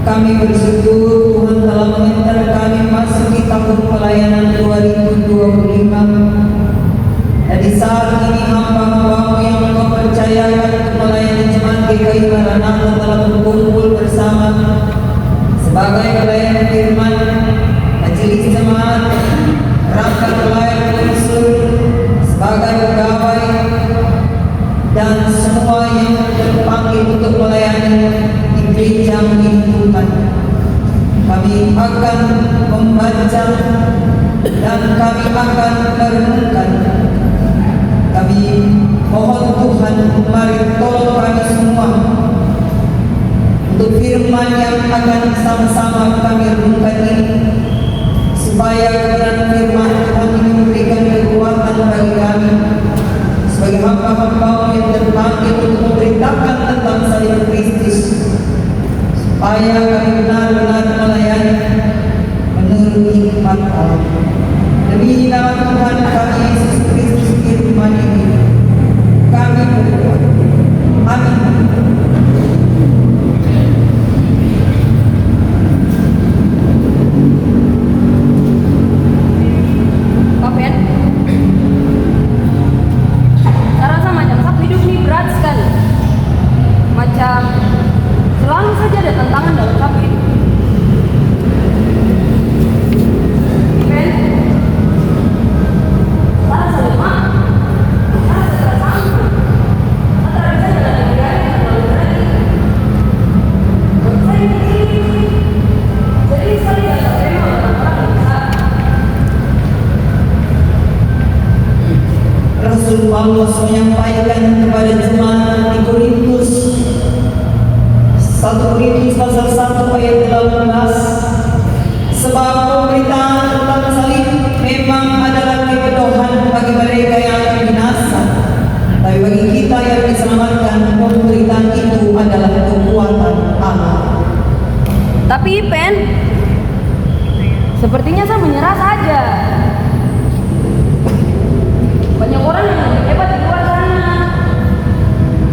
Kami bersyukur Tuhan telah mengantar kami masuk di tahun pelayanan 2025. Dan di saat ini hamba-hambamu yang Engkau percayakan untuk melayani jemaat GKI Maranatha telah berkumpul bersama sebagai pelayan firman, majelis jemaat, perangkat pelayan unsur, sebagai pegawai, dan semua yang terpanggil untuk melayani di gereja Tuhan. Kami akan membaca dan kami akan merenungkan. Kami mohon Tuhan, mari tolong kami semua untuk firman yang akan sama-sama kami renungkan ini, supaya kebenaran firman Tuhan ini memberikan kekuatan bagi kami sebagai hamba-hamba yang terpanggil untuk memberitakan tentang salib Kristus, supaya kami benar-benar melayani menurut hikmat Allah. Demi nama Tuhan kami Yesus Kristus firman ini kami berdoa. Amin. Selalu saja ada tantangan dalam satu hidup. Rasul Paulus menyampaikan kepada jemaat di Korintus, 1 Korintus pasal 1 ayat 18, sebab pemberitaan tentang salib memang adalah kebodohan bagi mereka yang akan binasa, tapi bagi kita yang diselamatkan pemberitaan itu adalah kekuatan Allah. Tapi Pen, sepertinya saya menyerah saja. Banyak orang yang lebih hebat di luar sana,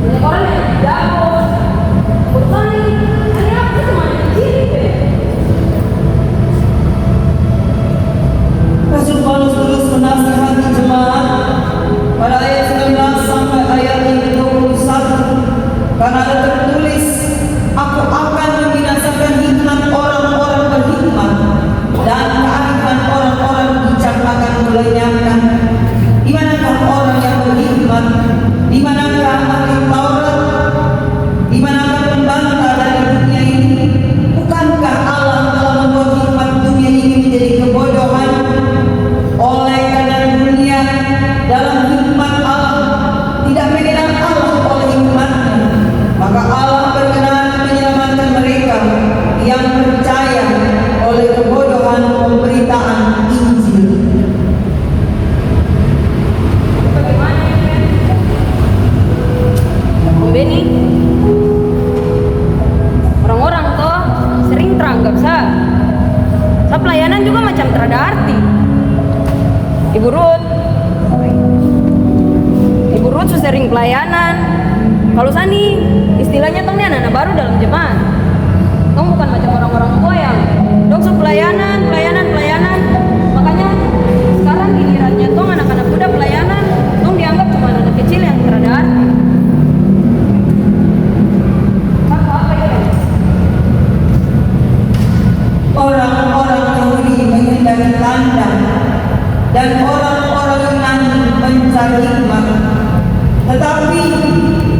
banyak orang yang lebih jago. Ini apa semuanya kecil? Rasul Paulus terus menasihati jemaat pada ayat 19 sampai ayat 21, karena ada tertulis, aku akan membinasakan hikmat orang-orang berhikmat dan kearifan orang-orang bijak akan kulenyapkan. Di manakah orang yang berhikmat? Di manakah ahli Taurat? Di manakah pembantah dari dunia ini? Bukankah Allah telah membuat hikmat dunia ini menjadi kebodohan? Oleh karena dunia dalam hikmat Allah tidak mengenal Allah oleh hikmatnya, maka Allah berkenan menyelamatkan mereka yang percaya oleh kebodohan pemberitaan Injil. Beni, orang-orang toh sering teranggap saya pelayanan juga macam terada arti. Ibu Ruth sering pelayanan. Kalau Sani istilahnya tong ini anak-anak baru dalam jemaat. Tong bukan macam orang-orang tua yang dong pelayanan. Makanya sekarang gilirannya tong anak-anak muda pelayanan, tong dianggap cuma anak kecil yang terada arti. Orang-orang Yahudi menghindari tanda dan orang-orang Yunani mencari hikmat, tetapi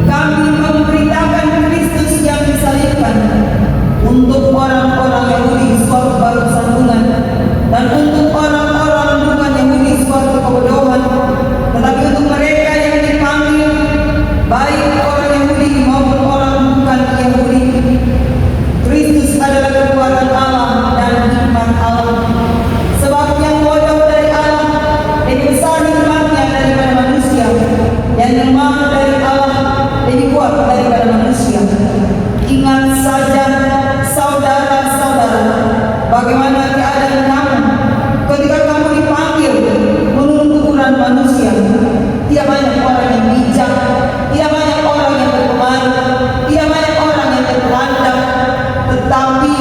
kami memberitakan Kristus yang disalibkan. Untuk orang-orang Yahudi suatu baru sambungan, dan untuk orang-orang bukan Yahudi suatu kebodohan. Tetapi untuk mereka yang dipanggil, baik orang Yahudi maupun orang bukan Yahudi, Kristus adalah kekuatan Allah dan hikmat Allah. Sebab yang bodoh dari Allah lebih besar hikmatnya daripada manusia, yang lemah dari Allah lebih kuat daripada manusia. Ingat saja saudara-saudara, bagaimana keadaan kamu ketika kamu dipanggil menurut ukuran manusia. Tidak banyak orang yang bijak, tidak banyak orang yang berpengaruh, tidak banyak orang yang terpandang, tetapi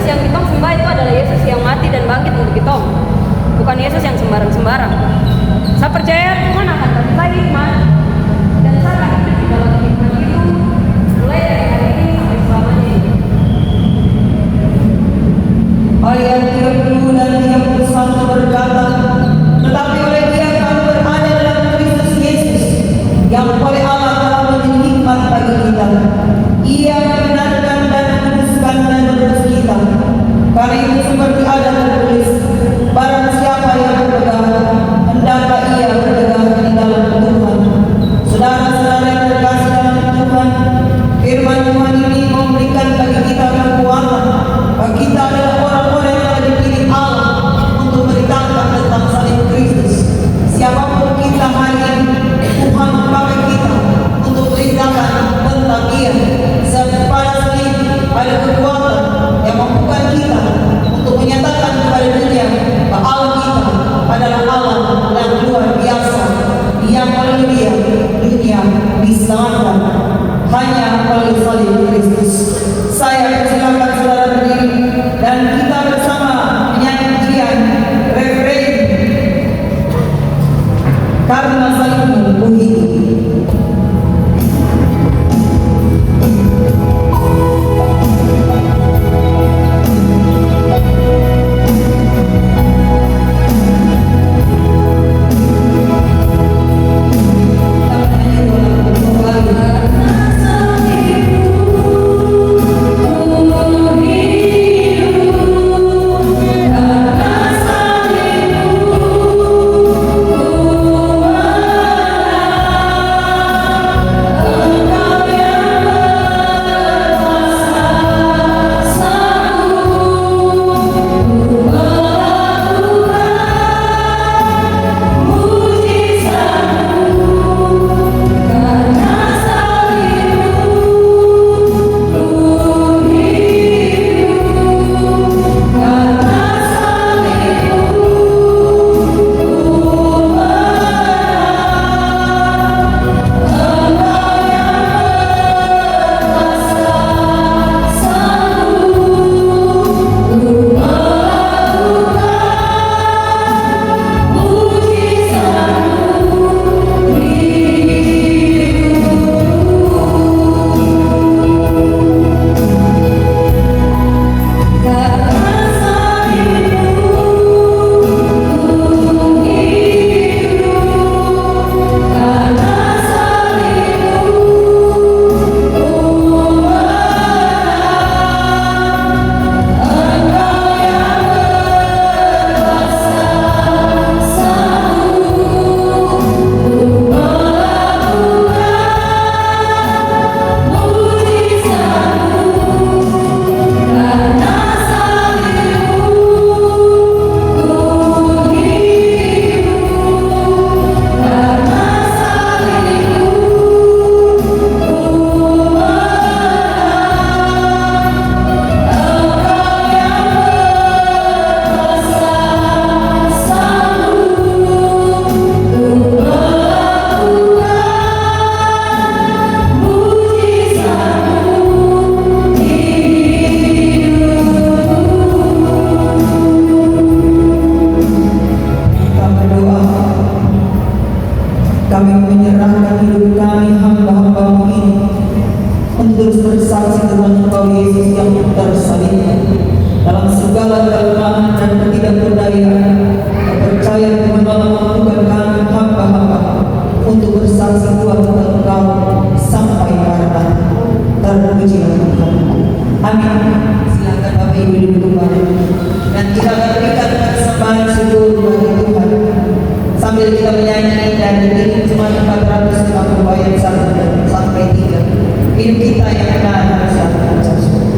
yang kita sembah itu adalah Yesus yang mati dan bangkit untuk kita, bukan Yesus yang sembarang-sembarang. Saya percaya Tuhan akan kasih saya hikmat, dan saya akan hidup di dalam hikmat itu mulai dari hari ini sampai selamanya. Ayat 30 dan 31 berkata, tetapi oleh Dia kami berada dalam Kristus Yesus, yang oleh Allah telah menjadi hikmat bagi kita. Ia membenarkan dan menguduskan dan menebus kita. Karena itu seperti ada tertulis, barang siapa yang berpegang, hendaklah ia berpegang di dalam Tuhan. Saudara-saudara yang terkasih dalam Tuhan, firman Tuhan ini memberikan bagi kita kekuatan. Bagi kita adalah orang-orang yang telah dipilih Allah untuk memberitakan tentang salib Kristus. Siapapun kita hari ini, Tuhan memakai kita untuk memberitakan tentang Dia. Pada salib ada kekuatan yang mampukan kita untuk menyatakan kepada dunia bahwa Allah kita adalah Allah yang luar biasa, yang oleh Dia dunia diselamatkan hanya oleh salib Kristus. Saya persilakan saudara berdiri dan kita bersama menyanyikan refrain Karena Salibmu Ku Hidup. Kami menyerahkan hidup kami hamba-hamba-Mu ini untuk terus bersaksi tentang Engkau Yesus yang tersalib. Dalam segala kelemahan dan ketidakberdayaan, percaya Tuhan Allah mampukan kami hamba-hamba untuk bersaksi Tuhan tentang Engkau sampai pada terpujilah Tuhan. Amin. Silakan Bapak Ibu duduk kembali dan kita akan berikan persembahan syukur bagi Tuhan sambil kita menyanyi dan diri cuma 440 ayat 1 sampai 3. Hidup kita yang benar harus dilakukan sesuatu.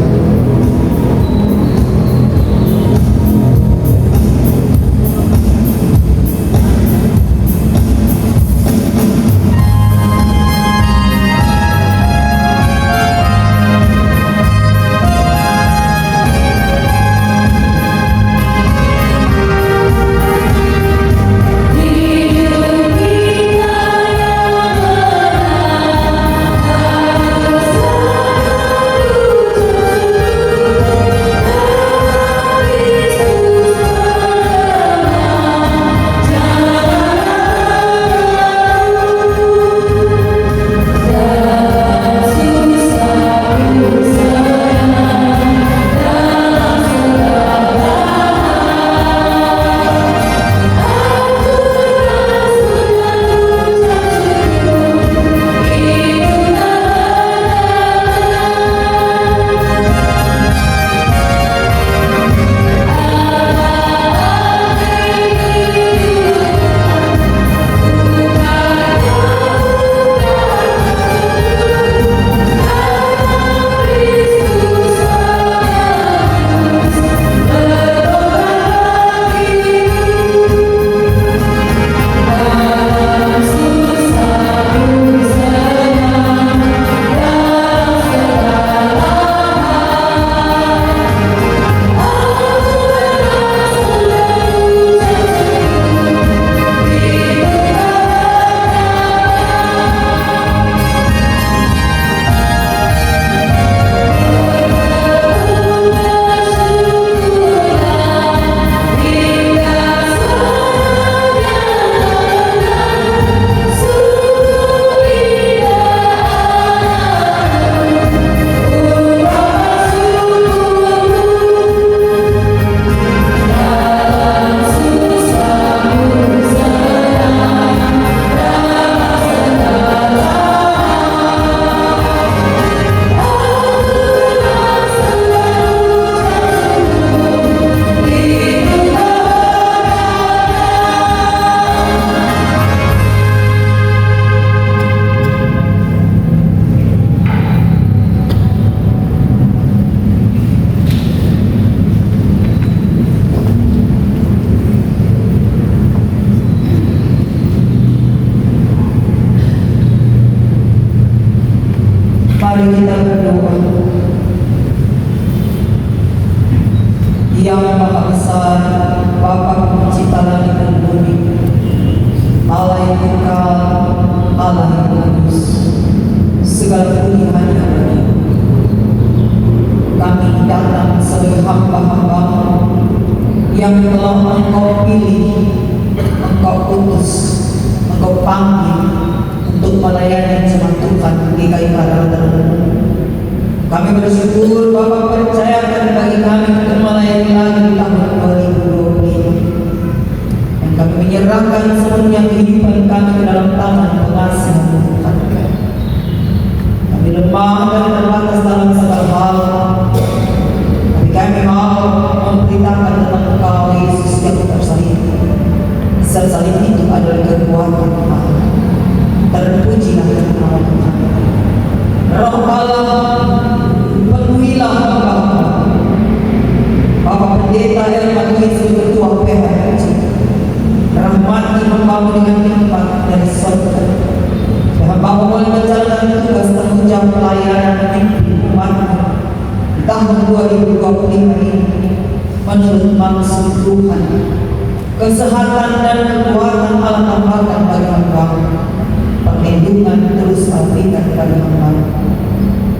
yang maha besar, Bapa pencipta langit dan bumi, Allah yang kekal, Allah yang kudus, segala puji hanya bagi kami datang sebagai hamba-hamba yang telah Engkau pilih, Engkau utus, Engkau panggil untuk melayani jemaat Tuhan di GKI Karangtengah. Kami bersyukur Bapa percayakan bagi kami untuk melayani lagi di tahun 2020. Dan kami menyerahkan sepenuhnya kehidupan kami ke dalam tangan pengasihan Tuhan. Kami lemah dan terbatas dalam segala hal. Tapi kami mau memberitakan tentang Engkau Yesus yang tersalib. Salib itu adalah kekuatan Allah. Terpujilah nama Tuhan. Roh Allah penuhilah hamba. Bapak Pendeta yang Matua sebagai ketua PHRC, rahmati hamba dengan nikmat dari surga. Hamba boleh menjalankan tugas tanggung jawab pelayanan memimpin umat di tahun 2020 ini menurut maksud Tuhan. Kesehatan dan kekuatan Allah tambahkan bagi hamba. Perlindungan terus berikan kepada hamba.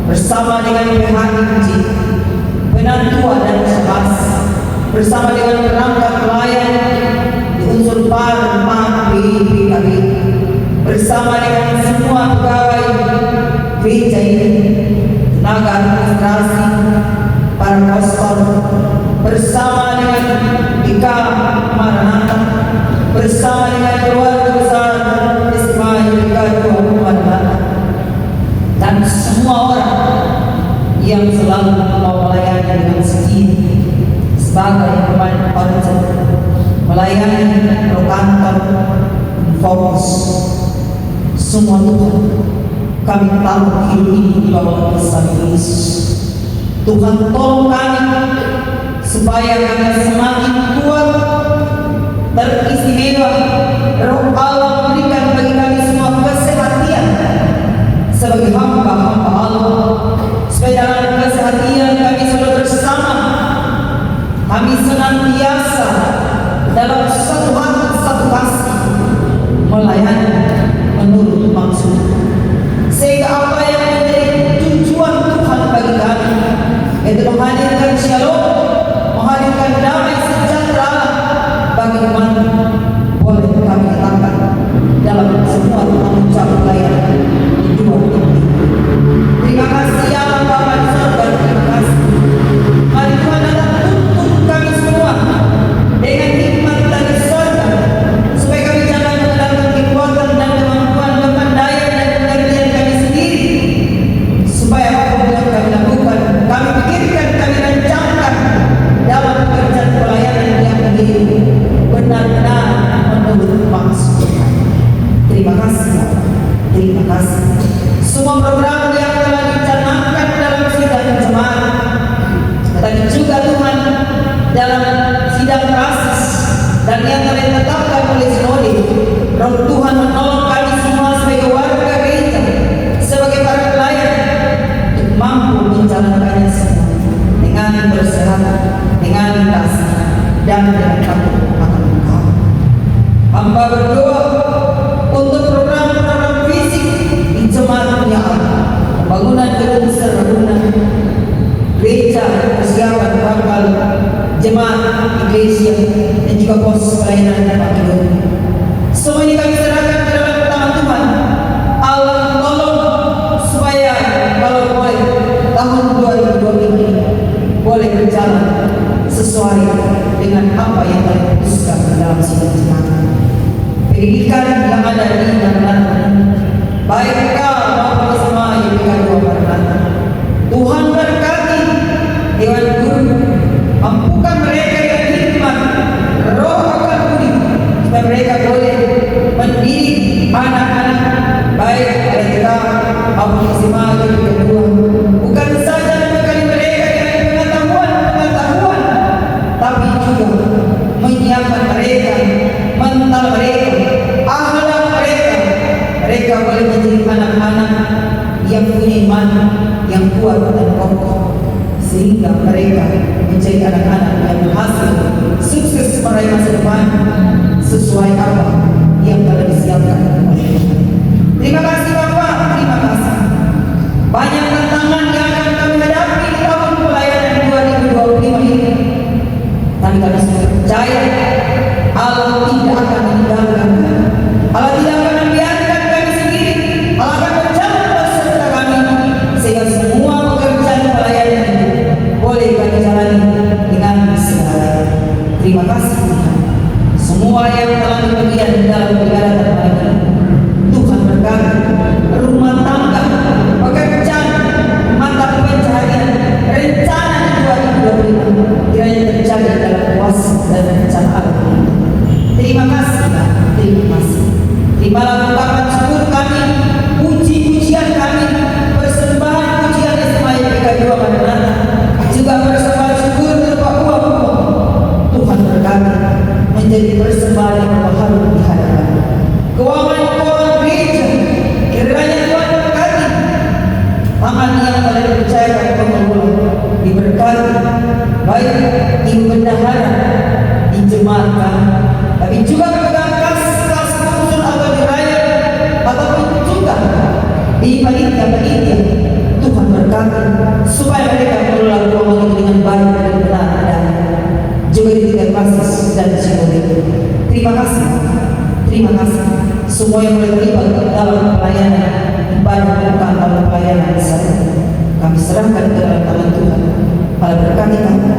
Bersama dengan PHRC, penantua dan syahas, bersama dengan perangkat pelayan di unsur PAR, BPKB, bersama dengan semua pegawai gereja ini, tenaga administrasi, para pastor, bersama dengan Ika Maranatha, bersama dengan keluarga besar Ismail Ika Dua Maranatha, dan semua orang yang selalu mau melayani dengan setia sebagai pemain panjat, melayani rokantor, fokus. Semua Tuhan, kami tahu hidup ini di bawah kisah Yesus. Tuhan tolong kami supaya kami semakin kuat, teristimewa. Roh Allah memberikan bagi kami semua kesehatan sebagai hamba-hamba Allah, supaya dalam kesehatan kami selalu bersama, kami senantiasa dalam satu hati, satu kasih melayani menurut maksud, sehingga apa yang menjadi tujuan Tuhan bagi kami, yaitu menghadirkan shalom, menghadirkan damai sejahtera bagi umat, boleh kami katakan dalam semua tanggung jawab pelayanan di 2020. Terima kasih ya Allah Bapa di surga, terima kasih. Mari Tuhan datang tuntun kami semua dengan hikmat dari surga, supaya kami jangan mengandalkan kekuatan dan kemampuan, kepandaian dan pengertian kami sendiri, supaya apapun yang kami lakukan, kami pikirkan, kami rancangkan dalam pekerjaan pelayanan yang ini benar-benar menurut maksud Tuhan. Terima kasih, terima kasih. Semua program yang telah dicanangkan dalam sidang jemaat, tetapi juga Tuhan dalam sidang kasus dan yang telah ditetapkan oleh sinode, Roh Tuhan menolong kami semua sebagai warga gereja, sebagai para pelayan, untuk mampu menjalankannya semua dengan bersehat, dengan kasih, dan dengan takut akan Engkau. Hamba berdoa untuk program-program fisik di jemaat ya Allah, pembangunan gedung serbaguna gereja, persiapan bakal jemaat iglesia, dan juga pos pelayanan Makedonia. Semua ini kami serahkan ke dalam tangan Tuhan. Allah tolong supaya kalau boleh tahun 2020 ini boleh berjalan sesuai dengan apa yang telah diputuskan dalam sidang jemaat. Pendidikan yang ada di dalam baik kau maupun semua yang dikandung Maranatha, Tuhan berkati Dewan Guru, mampukan mereka dengan hikmat, roh akan budi, supaya mereka boleh mendidik anak-anak baik RTK maupun SMA yang kedua, bukan saja membekali mereka dengan pengetahuan, tapi juga menyiapkan mereka, mental mereka, akhlak mereka. Mereka boleh menjadi anak-anak yang punya iman yang kuat dan kokoh, sehingga mereka menjadi anak-anak yang sesuai apa yang telah disiapkan oleh Tuhan. Terima kasih Bapak, terima kasih. Banyak tantangan yang akan kami hadapi di tahun pelayanan 2025 ini. Tapi kami sudah percaya Allah tidak akan meninggalkan kami. Allah tidak akan membiarkan kami sendiri. Allah akan berjalan beserta kami sehingga semua pekerjaan pelayanan itu boleh kami jalani dengan segala. Terima kasih Tuhan. Semua yang telah berbagian dalam ibadah dan pelayanan Tuhan berkati rumah tangga, pekerjaan, mata pencaharian, rencana di 2025 kiranya terjadi dalam kuasa dan rencana Allah. Terima kasih, terima kasih. Terimalah ungkapan syukur kami, puji-pujian kami, persembahan pujian Ismail PK2 Maranatha, juga persembahan syukur berupa uang-uang. Tuhan berkati menjadi persembahan yang berharga di hadapan. Keuangan gereja, kiranya Tuhan berkati. Tangan yang telah dipercayakan pengelola diberkati, baik di bendahara, di jemaat kami, tapi juga pegang kas konsul atau di rakyat, ataupun juga di panitia-panitia. Tuhan berkati supaya mereka mengelola keuangan itu dengan baik dan benar adanya, juga di tingkat basis dan psikologi. Terima kasih, terima kasih. Semua yang boleh terlibat dalam pelayanan ibadah bukan dalam pelayanan saya, kami serahkan ke dalam tangan Tuhan. Allah berkati kami,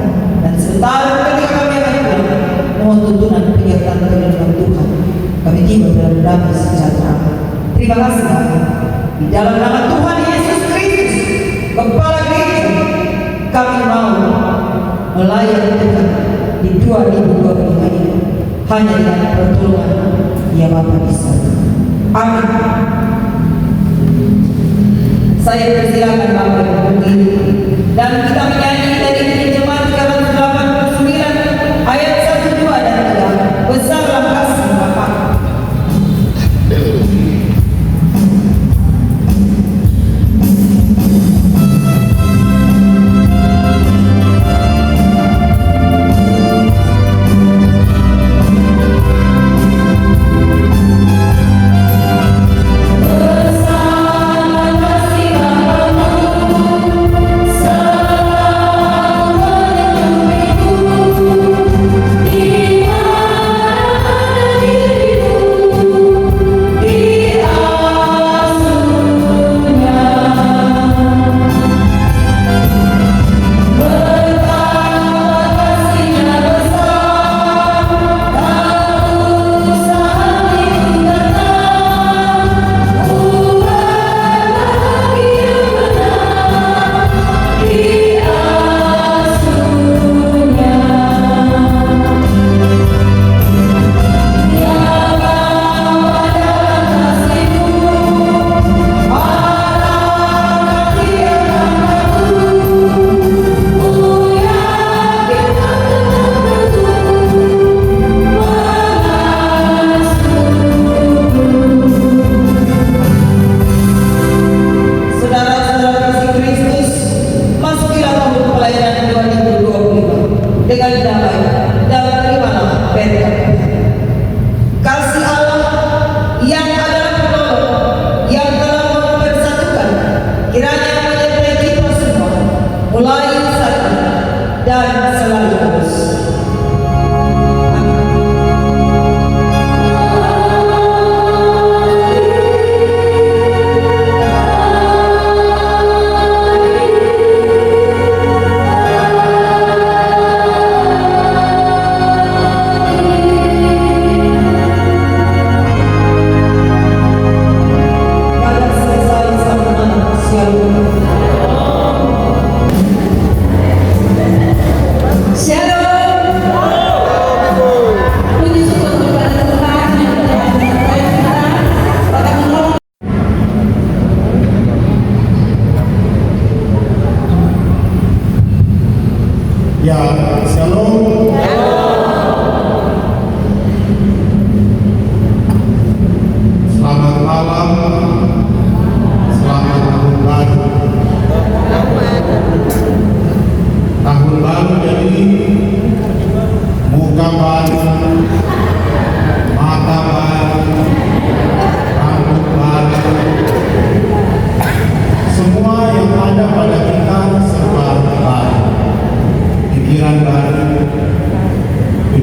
dan sebentar ketika kami akan pulang, mohon tuntunan penyertaan kedalam Tuhan, kami tiba dalam damai sejahtera. Terima kasih Bapak. Di dalam nama Tuhan Yesus Kristus, Kepala Gereja, kami mau melayani Tuhan di 2025 ini hanya dengan pertolongan Dia Bapa di surga. Amin. Saya persilakan Bapak berdiri dan kita menyanyi dari terjemahan 389 ayat 1, 2 dan 3. Besarlah kasih Bapa.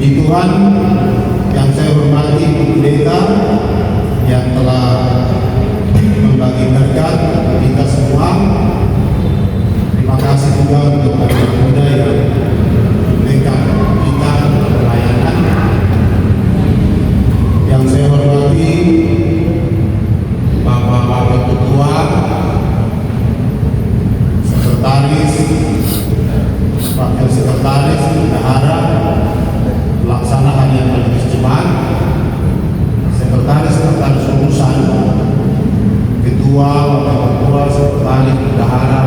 Puji Tuhan yang saya hormati pendeta yang telah membagi berkat kita semua. Terima kasih juga untuk anak muda yang memberikan kita pelayanan. Yang saya hormati Bapak-Bapak Ketua, Sekretaris, Wakil Sekretaris, Bendahara, Pelaksana Harian Majelis Jemaat, Sekretaris Urusan, Ketua, Wakil Ketua, Sekretaris, Bendahara,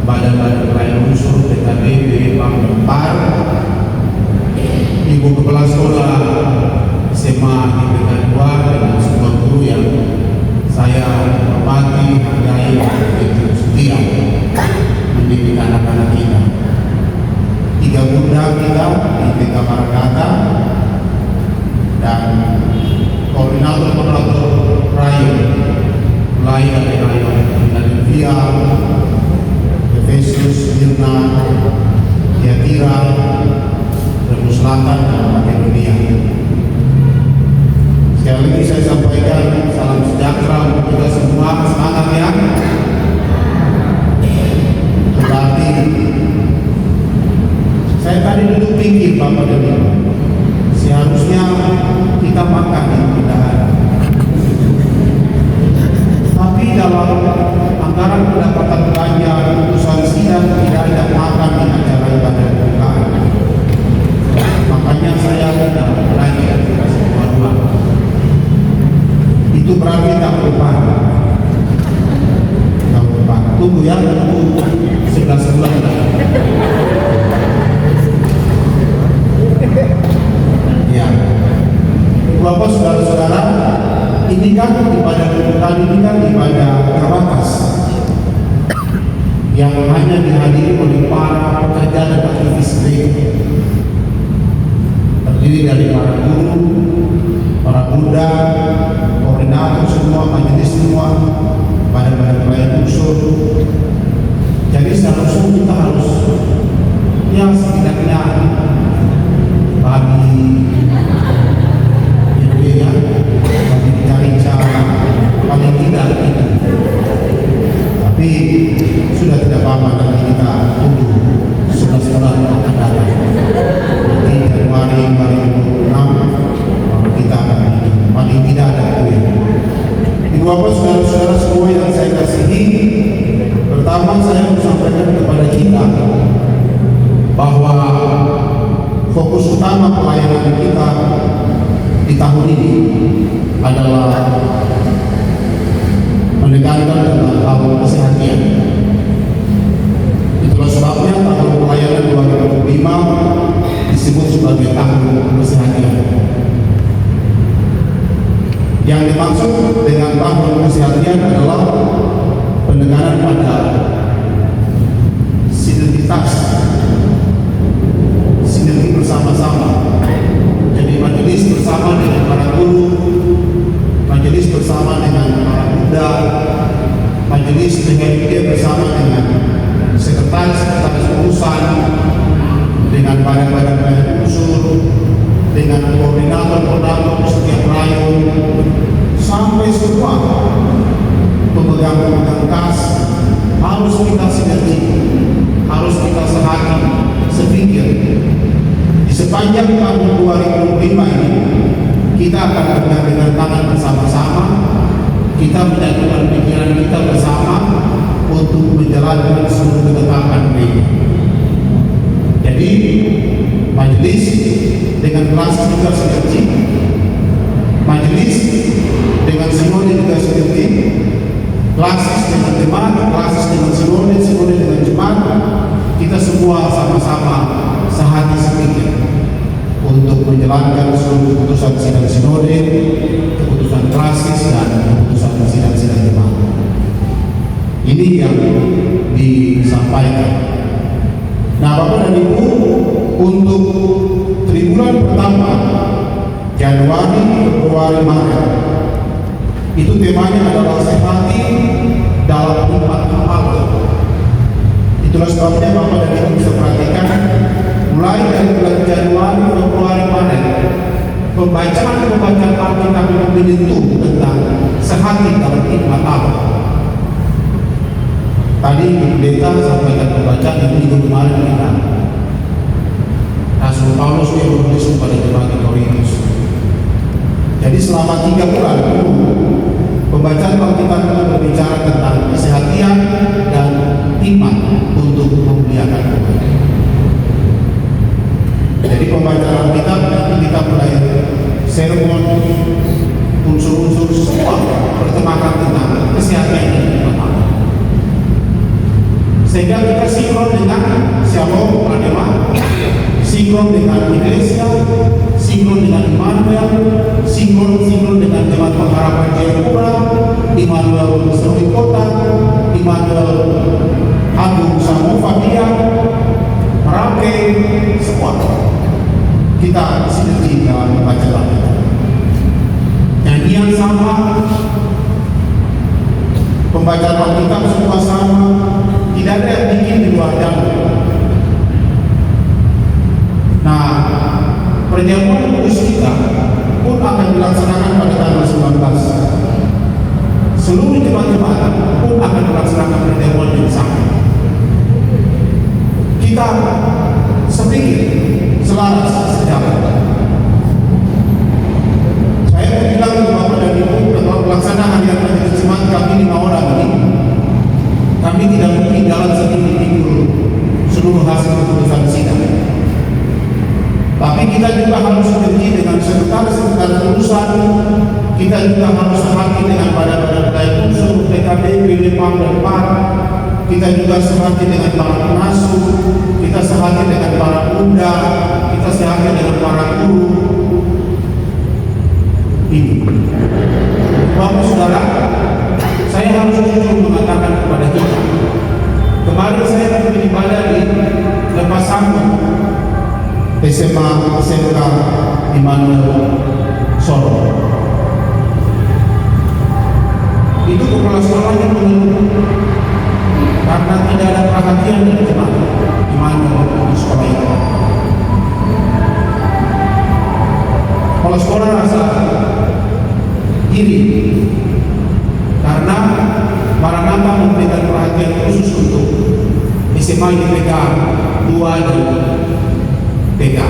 Badan-badan pelayanan unsur, PKBB, Bank Bempar, Ibu Kepala Sekolah SMA IPK 2 dan semua guru yang saya hormati, hargai, begitu setia mendidik anak-anak kita. 3 bunda kita di IPK Marakata dan koordinator Rayon, mulai dari Rayon Philadelphia, Efesus, Mirna, Tiatira, Remu Selatan, dan Makedonia. Sekali lagi saya sampaikan salam sejahtera untuk kita semua. Semangat ya. Berarti saya tadi duduk pikir Bapak dan Ibu, seharusnya kita makan yang kita ada. Tapi dalam anggaran pendapatan belanja putusan sidang tidak ada makan di acara ibadah pembukaan. Makanya saya sudah belajar semua dua. Itu berarti tak lupa. Tak lupa. Tunggu ya, tunggu 11 bulan lagi. Ya, Bapak saudara-saudara, ini kan ibadah pembukaan ini kan ibadah terbatas yang hanya dihadiri oleh para pekerja dan aktivis gereja, terdiri dari para guru, para muda, koordinator semua, majelis semua, badan-badan pelayanan unsur. Jadi seharusnya kita harus yang setidaknya bagi cari cara paling tidak itu. Tapi sudah tidak apa-apa, nanti kita tunggu 11 bulan akan datang. Di Januari 2026 kita akan paling tidak ada kue. Ibu bapak saudara-saudara semua yang saya kasihi, pertama saya mau sampaikan kepada kita bahwa fokus utama pelayanan kita di tahun ini adalah menekankan tentang hal kesehatan. Itulah sebabnya tahun pelayanan 2025 disebut sebagai tahun kesehatan. Yang dimaksud dengan tahun kesehatan adalah penekanan pada sinergi bersama-sama. Jadi majelis bersama dengan para guru, majelis bersama dengan para muda, majelis dengan dia bersama dengan sekretaris urusan, dengan badan-badan pelayanan unsur, dengan koordinator setiap rayon, sampai semua pemegang kas harus kita sinergi, harus kita sehati, sepikir. Di sepanjang tahun 2005 ini kita akan bergandengan tangan bersama-sama, kita menyatukan pikiran kita bersama untuk menjalankan seluruh ketetapan ini. Jadi majelis dengan kelas juga sinergi, majelis dengan sinode juga sinergi, klasis dengan jemaat, klasis dengan sinode dengan jemaat, kita semua sama-sama sehati sepikir untuk menjalankan seluruh keputusan sidang sinode, keputusan klasis dan keputusan sidang-sidang jemaat. Ini yang disampaikan. Nah, Bapak dan Ibu, untuk triwulan pertama Januari, Februari, Maret, itu temanya adalah sehati dalam 4 hal. Itulah sebabnya Bapak dan Ibu bisa perhatikan mulai dari bulan Januari, Februari, menyentuh tentang sehati dalam hikmat Allah. Tadi pendeta sampaikan pembacaan yang minggu kemarin kita Rasul Paulus yang menulis kepada jemaat Korintus. Jadi selama 3 bulan pembacaan Alkitab itu berbicara tentang kesehatian dan iman untuk memuliakan Tuhan. Jadi pembacaan Alkitab nanti kita mulai sermon, unsur-unsur semua bertemakan tentang kesehatan dan iman. Sehingga kita sinkron dengan Shalom Pradema, sinkron dengan Iglesia, sinkron dengan Immanuel, sinkron dengan Jemaat Pengharapan Jayapura, Immanuel Seruit Kota, Immanuel Agung Samu Fabian, Merauke, semua kita sinergi dalam membaca Alkitab. Nyanyian sama, pembacaan Alkitab semua sama, tidak ada yang bikin di luar jalur. Nah, perjamuan kudus kita pun akan dilaksanakan pada tanggal 19. Seluruh jemaat-jemaat pun akan melaksanakan perjamuan yang sama. Kita sepikir, selaras, sejalan. Saya mau bilang ke Bapak dan Ibu, kalau pelaksanaan yang menjadi jemaat kami 5 orang ini, kami tidak mungkin jalan sendiri tidur seluruh hasil keputusan sidang. Tapi kita juga harus sinergi dengan sekretaris urusan. Kita juga harus sehati dengan badan-badan daya unsur PKB, PWPAM dan PAR. Kita juga sehati dengan para pengasuh. Kita sehati dengan para bunda. Kita sehati dengan para guru. Ini, Bapak Saudara, saya harus jujur mengatakan kepada kita. Kemarin saya beribadah di Lepas Sanggup SMA SMK Immanuel Solo. Itu kepala sekolahnya mengeluh karena tidak ada perhatian dari jemaat Immanuel di sekolah itu. Kepala sekolah rasa iri karena Maranatha memberikan perhatian khusus untuk SMA IPK 2 dan 3.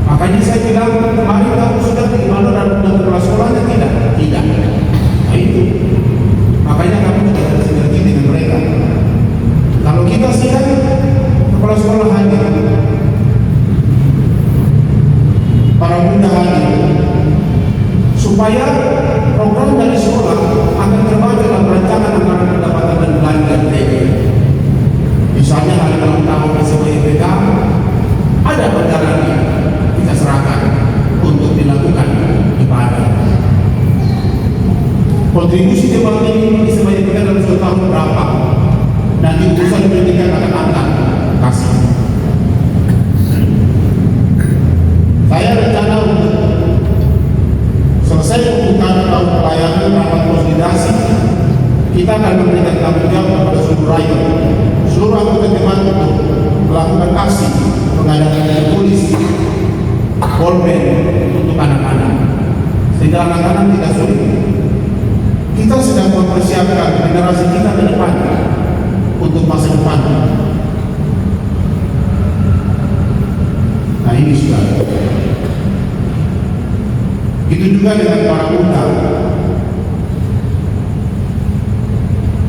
Makanya saya bilang, mari kamu sudah bagaimana dan kepala sekolahnya tidak. Nah itu, makanya kamu tidak ada sinergi dengan mereka. Kalau kita sidang, kepala sekolah hadir, para bunda hadir, supaya program dari sekolah akan terbaca dalam rancangan anggaran pendapatan dan belanja TG. Misalnya hari ulang tahun SMA IPK, ada anggarannya kita serahkan untuk dilakukan ibadah. Kontribusi jemaat ini SMA IPK dalam 1 tahun berapa? Nanti urusan pendidikan akan angkat kasih. Saya rencana untuk selesai pembukaan tahun pelayanan rapat konsolidasi, kita akan memberikan tanggung jawab kepada seluruh rakyat, seluruh anggota jemaat untuk melakukan aksi pengadaan tulis bolpen untuk anak-anak, sehingga anak-anak tidak sulit. Kita sedang mempersiapkan generasi kita ke depan untuk masa depan. Nah ini sudah. Itu juga dengan para muda.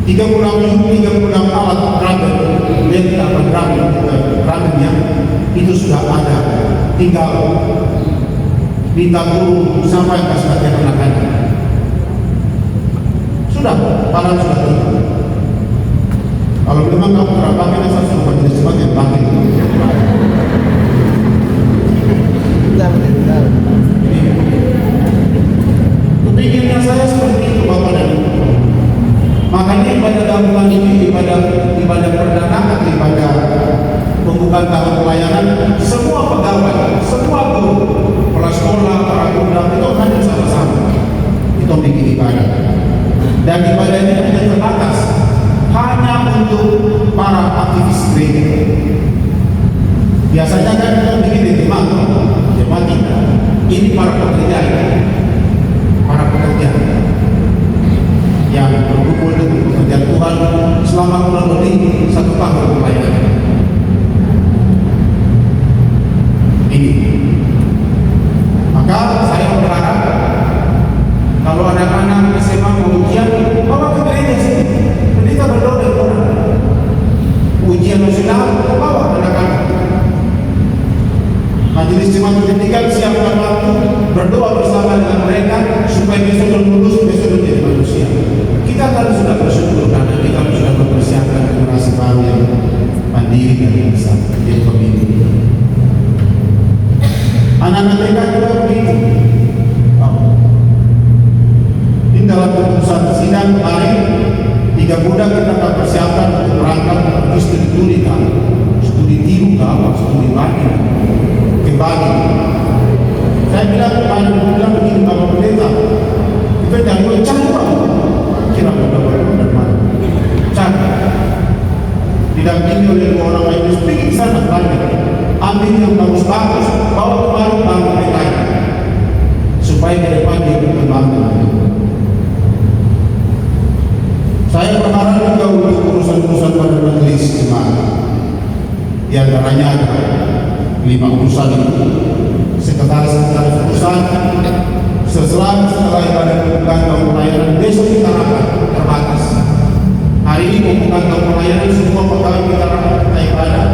36 alat ramen, lihat apa ramennya itu sudah ada. Tinggal minta guru sampai ke setiap anak-anak. Sudah, barang sudah tiba. Kalau memang kamu terapkan, saya suruh majelis jemaat yang pakai. Kepinginnya saya seperti itu Bapak dan Ibu. Makanya ibadah gabungan ini, ibadah perdana, ibadah pembukaan tahun pelayanan, semua pegawai, semua guru, kepala sekolah, para guru itu hadir sama-sama. Itu bikin ibadah. Dan ibadah ini tidak terbatas hanya untuk para aktivis gereja. Biasanya kan kita bikin di jemaat kita. Ini para pekerja yang berkumpul dengan pekerjaan Tuhan selama kurang lebih 1 tahun pelayanan. Ini. Maka saya berharap kalau anak-anak SMA mau ujian, bawa ke gereja sih. Kita berdoa dari orang. Ujian nasional, bawa anak-anak. Majelis Jemaat Pendidikan siapkan waktu berdoa bersama dengan mereka supaya besok lulus, besok menjadi manusia. Kita kan sudah bersyukur karena kita sudah mempersiapkan generasi baru yang mandiri dan bisa jadi pemimpin. Anak-anak mereka juga begitu. Ini dalam keputusan sidang kemarin 3 bulan kita akan persiapkan untuk berangkat ke studi tulikan, studi tiru studi bagi ke Bali. Saya bilang kepada bulan begini Bapak Pendeta, kita jangan bercanda. Kira berdoa dan mana? Canda. Didampingi oleh 2 orang majelis pergi ke sana belajar. Ambil yang bagus-bagus, bawa kembali bangun mereka supaya ke depan dia berkembang. Saya berharap juga untuk urusan-urusan pada majelis jemaat. Di antaranya ada 5 urusan itu, sekretaris urusan, setelah ibadah pembukaan tahun pelayanan besok kita rapat terbatas. Hari ini pembukaan tahun pelayanan semua pegawai kita rapat kita ibadah,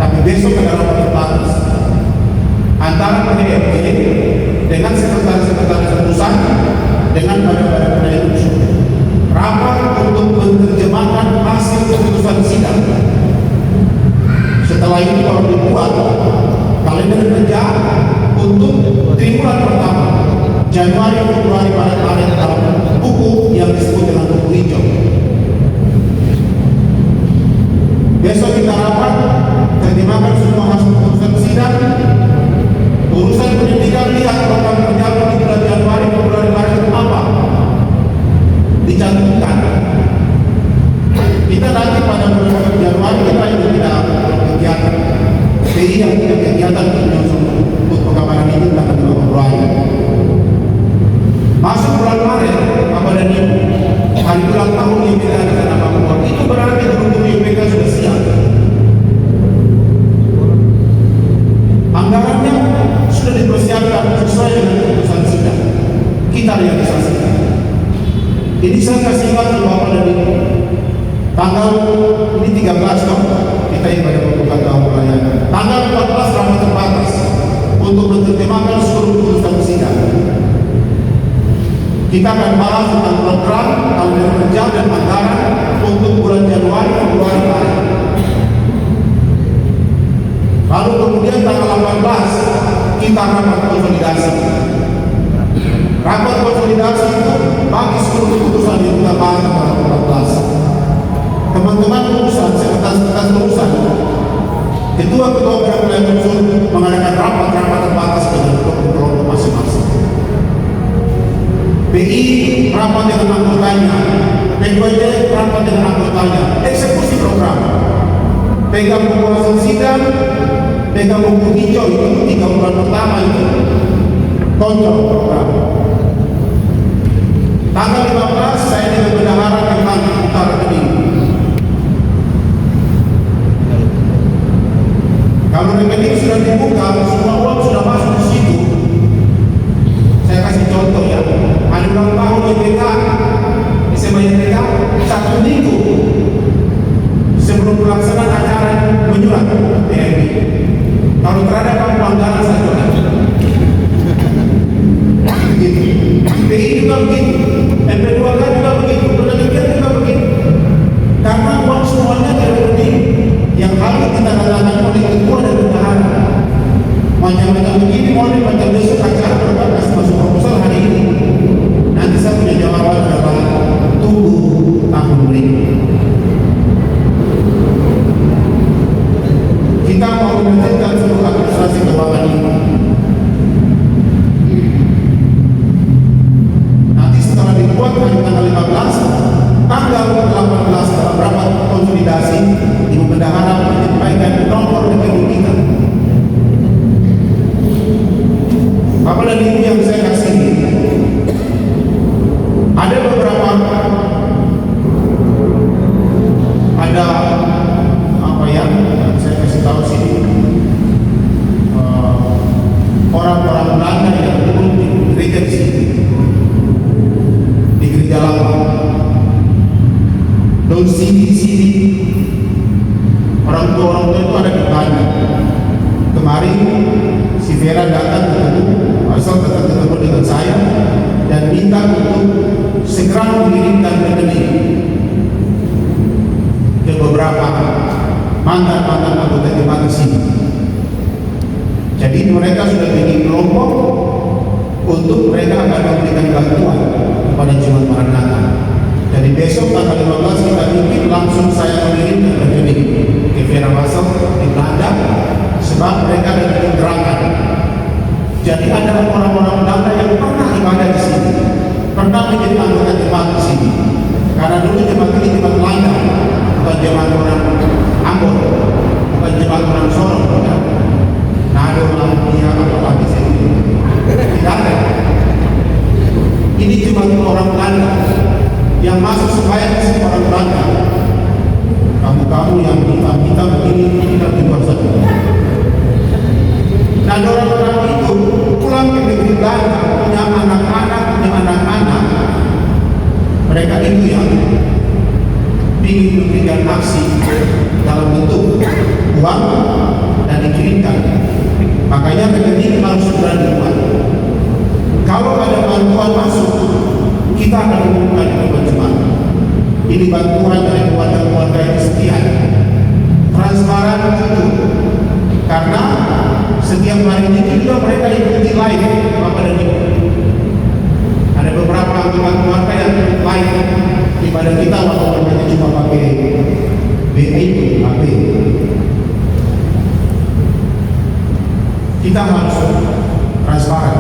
tapi besok ada rapat terbatas antara PDMJ dengan sekretaris urusan dengan badan-badan pelayanan usul. Rapat untuk menerjemahkan hasil keputusan sidang. Setelah itu baru dibuat kalender kerja untuk triwulan pertama Januari, Februari, Maret dalam buku yang disebut dengan buku hijau. Besok kita rapat terjemahkan semua hasil keputusan sidang. Urusan pendidikan lihat program kerja di bulan Januari, Februari, Maret apa dicantumkan. Kita nanti pada bulan Januari kita itu tidak kegiatan PI yang tidak kegiatan untuk pengamanan ini akan dilakukan. Masuk bulan Maret apa dan ibu hari ulang tahun yang kita adakan apa itu berarti untuk IPK sudah siap. Anggarannya sudah dipersiapkan sesuai dengan keputusan sidang. Kita realisasikan. Ini saya kasih ingat Bapak dan Ibu. Tanggal ini 13 kita ibadah pembukaan tahun pelayanan. Tanggal 14 rapat terbatas untuk menerjemahkan seluruh keputusan sidang. Kita akan bahas tentang program kalender kerja dan anggaran untuk bulan Januari, Februari, Maret. Lalu kemudian tanggal 18 kita rapat konsolidasi. Rapat konsolidasi itu bagi seluruh keputusan yang kita bahas tanggal 14. Teman-teman urusan, sekretaris urusan, ketua-ketua pelayanan usul mengadakan rapat terbatas dengan kelompok masing-masing. PI rapat dengan anggotanya, PKJ rapat dengan anggotanya, eksekusi program, pegang penguasaan sidang, pegang buku hijau itu 3 bulan pertama itu kontrol program. Tanggal 15 saya dengan bendahara Kemang Utara Kediri. Kalau rekening sudah dibuka, semua uang sudah masuk di situ. Saya kasih contoh ya, hari ulang tahun YPK, SMA YPK 1 minggu sebelum pelaksanaan acara menyurat PMB. Kalau terhadap pelanggaran saja. Begitu. PI juga begitu, MP2K juga begitu, penelitian juga begitu. Karena uang semuanya dari yang harus kita katakan oleh ketua dan bendahara. Macam-macam begini, mulai macam besok acara berbatas masuk proposal hari ini. Nanti saya punya jawaban adalah tunggu tahun berikutnya. Kita mau melanjutkan seluruh administrasi keuangan ini. Nanti setelah dibuat hari tanggal 15, tanggal 18 dalam rapat konsolidasi, Ibu Bendahara menyampaikan nomor rekening kita Jadi mereka sudah bikin kelompok untuk mereka akan memberikan bantuan kepada jemaat Maranatha. Jadi besok tanggal 15 kita bikin langsung saya mengirimkan rekening ke Vera Basel di Belanda, sebab mereka ada keterangan. Jadi ada orang-orang Belanda yang pernah ibadah di sini, pernah menjadi anggota jemaat di sini. Karena dulu jemaat ini jemaat Belanda, bukan jemaat orang Ambon, bukan jemaat orang Sorong, bukan. Nado Lampia atau lagi sini. Tidak ada. Ini jemaat orang Belanda yang masuk supaya di orang Belanda. Kamu-kamu yang hitam-hitam begini kita di luar sana. Dan orang-orang itu pulang ke negeri Belanda, punya anak-anak. Mereka itu yang ingin memberikan aksi dalam bentuk uang dan dikirimkan. Makanya rekening harus segera dibuat. Kalau ada bantuan masuk, kita akan umumkan kepada jemaat. Ini bantuan dari keluarga-keluarga yang sekian. Transparan jujur. Karena setiap hari ini juga mereka ikuti live Bapak dan Ibu. Ada beberapa anggota keluarga yang live ibadah kita walaupun hanya cuma pakai BA itu, HP. Kita harus transparan.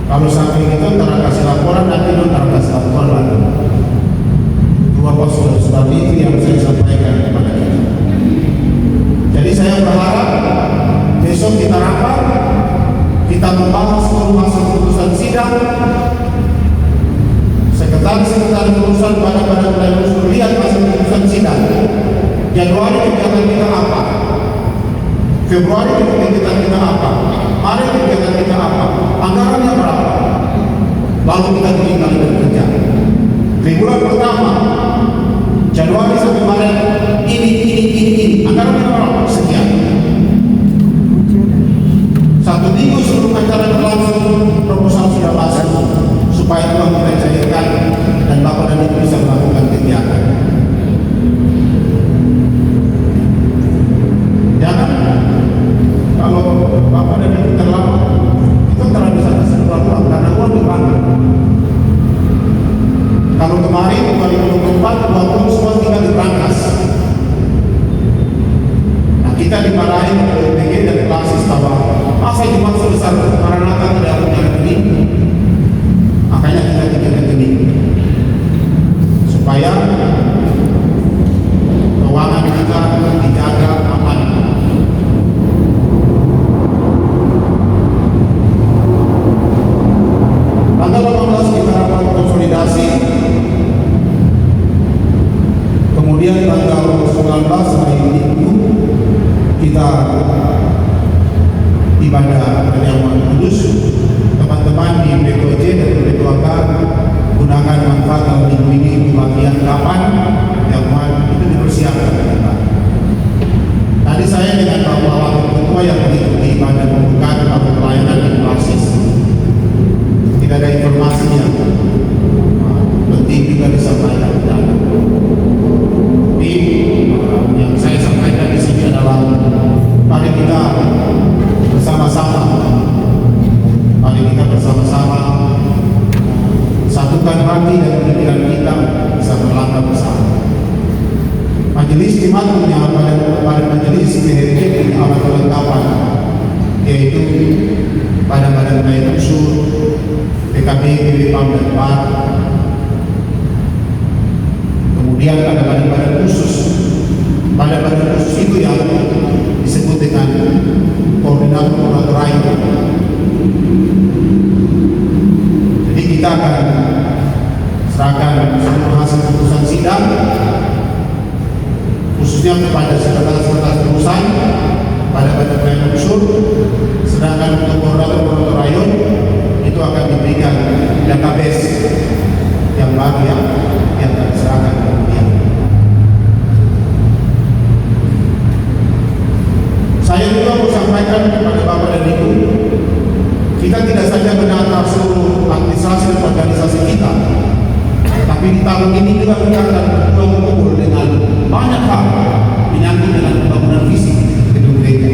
Kalau sampai itu antara kasih laporan, nanti antara kasih laporan lagi. Dua pos sudah itu yang saya sampaikan kepada kita. Jadi saya berharap besok kita rapat, kita membahas masuk keputusan sidang. Sekretaris urusan pada pelayanan usul lihat masuk keputusan sidang. Januari kegiatan kita apa? Februari kegiatan kita apa? Maret kegiatan kita apa? Anggarannya berapa? Lalu kita tinggal bekerja. Di bulan pertama Januari sampai Maret ini anggarannya berapa? Sekian. Satu minggu sebelum acara berlangsung proposal sudah masuk supaya uang kita cairkan dan Bapak dan Ibu bisa melakukan kegiatan. Jangan kalau Bapak dan Ibu terlambat, itu terlalu bisa terserah uang karena uang dipakai. Kalau kemarin 2024 uang semua tinggal diberangkas. Nah kita dimarahin oleh PG dan klasis bahwa masa cuma sebesar Maranatha tidak punya rekening. Makanya kita bikin rekening supaya keuangan kita dijaga aman. Tanggal 18 kita rapat konsolidasi, kemudian tanggal 19 hari Minggu kita ibadah perjamuan kudus. Teman-teman di BKJ dan BKK gunakan manfaat dalam minggu ini di bagian 8 perjamuan itu dipersiapkan. Tadi saya dengan Bapak Wakil Ketua yang mengikuti ibadah pembukaan atau pelayanan dan klasis. Tidak ada informasi yang penting juga disampaikan. Tapi yang saya sampaikan di sini adalah mari kita bersama-sama satukan hati dan pikiran kita bisa melangkah bersama. Majelis Jemaat punya pada majelis PHP punya alat kelengkapan, yaitu pada badan pelayanan usul, PKB, PBPAM dan PAR. Kemudian ada badan-badan khusus. Badan-badan khusus itu yang disebut dengan koordinator lain. Jadi kita akan serahkan seluruh hasil keputusan sidang khususnya kepada sekretaris perusahaan pada badan pelayanan usul, sedangkan untuk koordinator rayon itu akan diberikan database yang baru yang akan diserahkan kemudian. Saya juga mau sampaikan kepada Bapak dan Ibu, kita tidak saja menata seluruh administrasi dan organisasi kita, tapi di tahun ini juga kita akan berkumpul dengan banyak hal menyangkut dengan pembangunan fisik gedung gereja.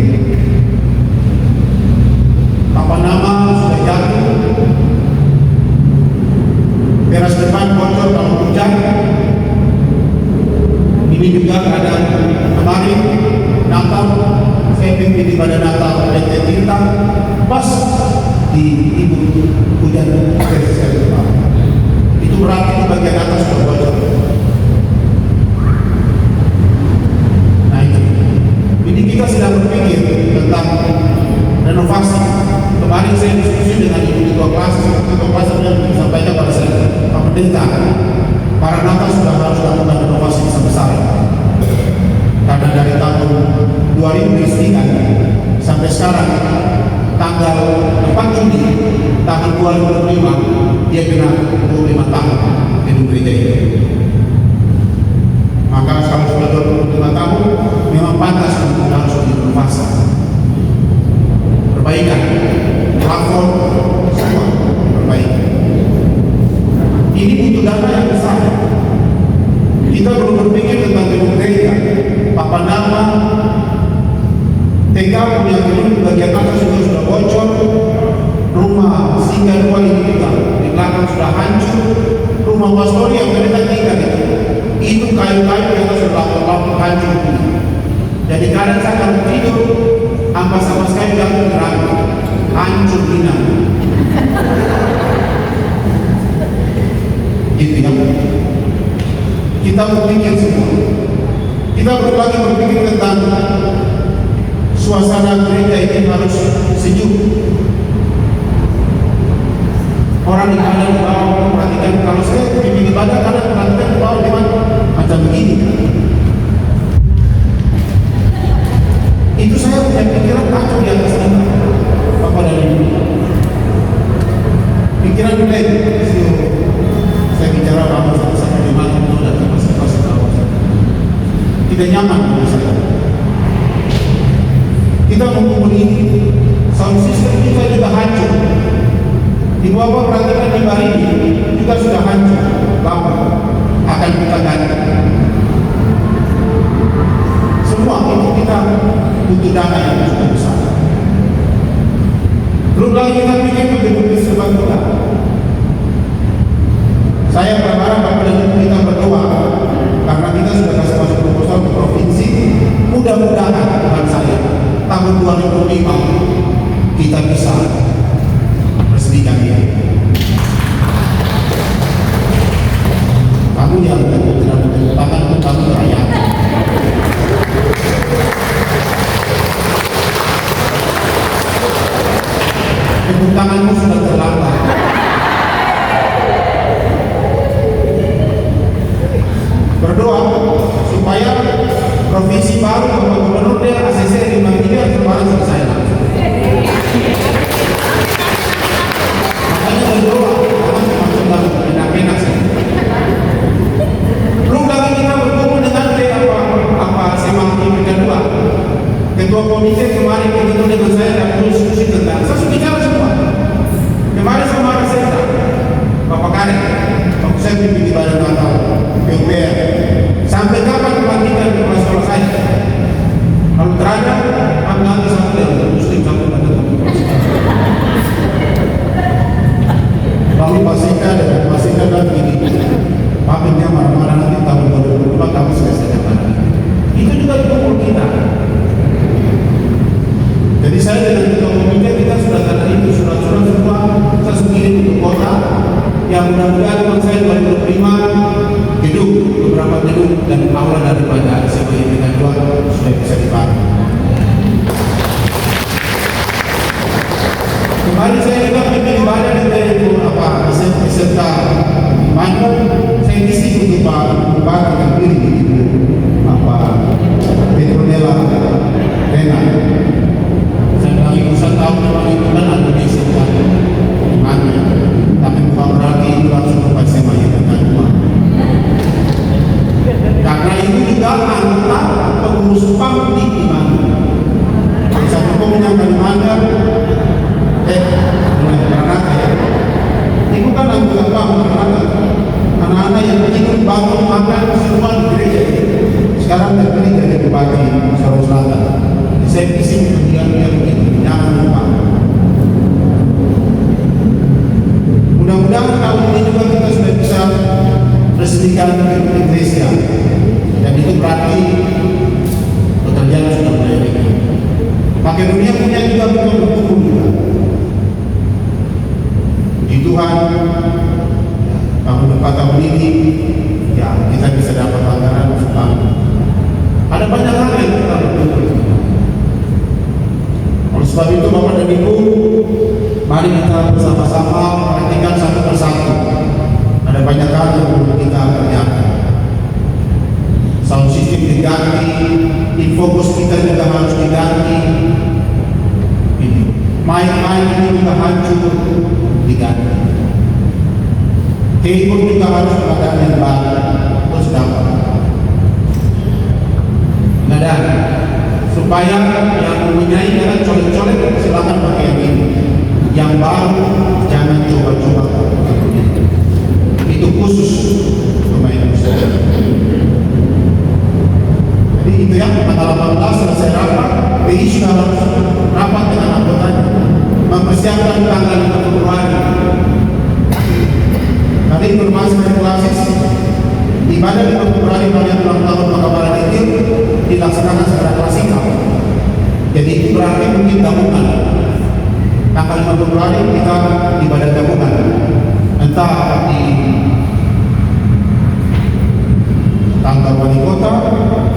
pada Natal dan Tirta pas di ibu hujan sekali. Itu berarti di bagian atas sudah bocor. Nah itu. Jadi kita sedang berpikir tentang renovasi. Kemarin saya diskusi dengan ibu ketua kelas dan disampaikan pada saya, Pak Pendeta, para Natal sudah harus lakukan renovasi besar. Karena dari tahun 2003 sampai sekarang tanggal 4 Juni tahun 2005 dia kena 25 tahun gedung gereja ini. Maka kalau sudah 25 tahun memang pantas untuk harus direnovasi, perbaikan plafon semua perbaikan. Ini butuh dana yang besar. Kita perlu berpikir tentang gedung gereja. Papan nama TK punya gedung bagian atas juga sudah bocor, rumah singgah dua ini juga di belakang sudah hancur, rumah pastori yang mereka tinggal itu kayu-kayu yang sudah lapuk hancur. Jadi kadang saya kalau tidur ampas-ampas kayu yang terang hancur binang. Gitu ya. Kita berpikir semua. Kita perlu lagi berpikir tentang suasana gereja ini harus sejuk. Orang yang ada di bawah perhatikan, kalau saya bimbing ibadah kadang perhatikan di bawah gimana macam begini. Itu saya punya pikiran kacau di atas ini. Apa dan ini? Pikiran mulai saya bicara apa sama di mana itu dan masing-masing bawah. Tidak nyaman menurut saya. Kita mengumpul ini, sound system kita juga hancur. Di bawah perhatikan di bari ini juga sudah hancur. Lama akan kita ganti. Semua itu kita butuh dana yang cukup besar. Belum lagi kita pikir betul-betul serbaguna. Saya berharap apabila kita berdoa karena kita sudah kasih masuk proposal ke provinsi, mudah-mudahan Tuhan saya tahun 2005 kita bisa resmikan dia. Kamu yang tidak menentukan itu kamu rakyat. Tepuk tanganmu sudah terlambat. Berdoa supaya provinsi baru Bapak Gubernur dia ACC 5 miliar kemarin selesai. Makanya berdoa, karena sudah enak-enak saja. Belum lagi kita berkumpul dengan semak yang kedua. Ketua komite kemarin ketemu dengan saya dan diskusi tentang saya sudah bicara semua. Kemarin sama saya Bapak Karet, waktu saya pimpin ibadah Natal PUPR. Sampai kapan kebangkitan di masalah saya? Kalau terada, kami nanti sampai muslim sampai pada lalu pastikan dan ini pamitnya marah-marah nanti tahun 2022 kami selesai lagi. Itu juga dikumpul kita. Jadi saya dengan ketua komite kita sudah tanda itu surat-surat semua kita kirim untuk kota yang mudah-mudahan Tuhan saya 2005 gedung, beberapa gedung dan aula daripada sebagai dengan Tuhan sudah bisa dipakai. Kemarin saya juga pimpin ibadah dari itu beserta Manu, saya isi untuk Pak Bupati dan diri itu Petronella Rena. Saya lagi pusat tahun itu kan ada di sekitar Manu, tapi bukan berarti itu langsung kepada semuanya dengan Tuhan. Karena itu juga anggota pengurus PAM di Manu. Satu pemenang Kalimantan, itu kan anggota PAM anak-anak yang ingin bangun makan semua di gereja. Sekarang terpilih jadi bupati Sulawesi Selatan. Saya isi kemudian dia begini, jangan lupa. Mudah-mudahan tahun ini juga kita sudah bisa resmikan Indonesia, dan itu berarti pekerjaan sudah mulai. Pakai Partai Dunia punya juga metode hukum juga. Puji Tuhan, tahun ini ya kita bisa dapat anggaran sebab ada banyak hal yang kita butuhkan. Oleh sebab itu Bapak dan Ibu, mari kita bersama-sama perhatikan satu persatu. Ada banyak hal yang perlu kita kerjakan. Sound system diganti, infocus kita juga harus diganti. Ini main-main ini juga hancur, diganti. Telepon juga harus keadaan yang baru, terus dapat. Nah, supaya yang mempunyai jangan colek-colek, silakan pakai yang ini. Yang baru jangan coba-coba. Itu khusus pemain musik. Jadi itu ya, tanggal 18 selesai rapat, PI sudah harus rapat dengan anggotanya, mempersiapkan tanggal 5 Februari. Tadi informasi klasis ibadah 5 Februari pada ulang tahun Makabaran itu dilaksanakan secara klasikal. Jadi itu berarti mungkin gabungan. Tanggal 5 Februari kita ibadah gabungan, entah di tanggal wali kota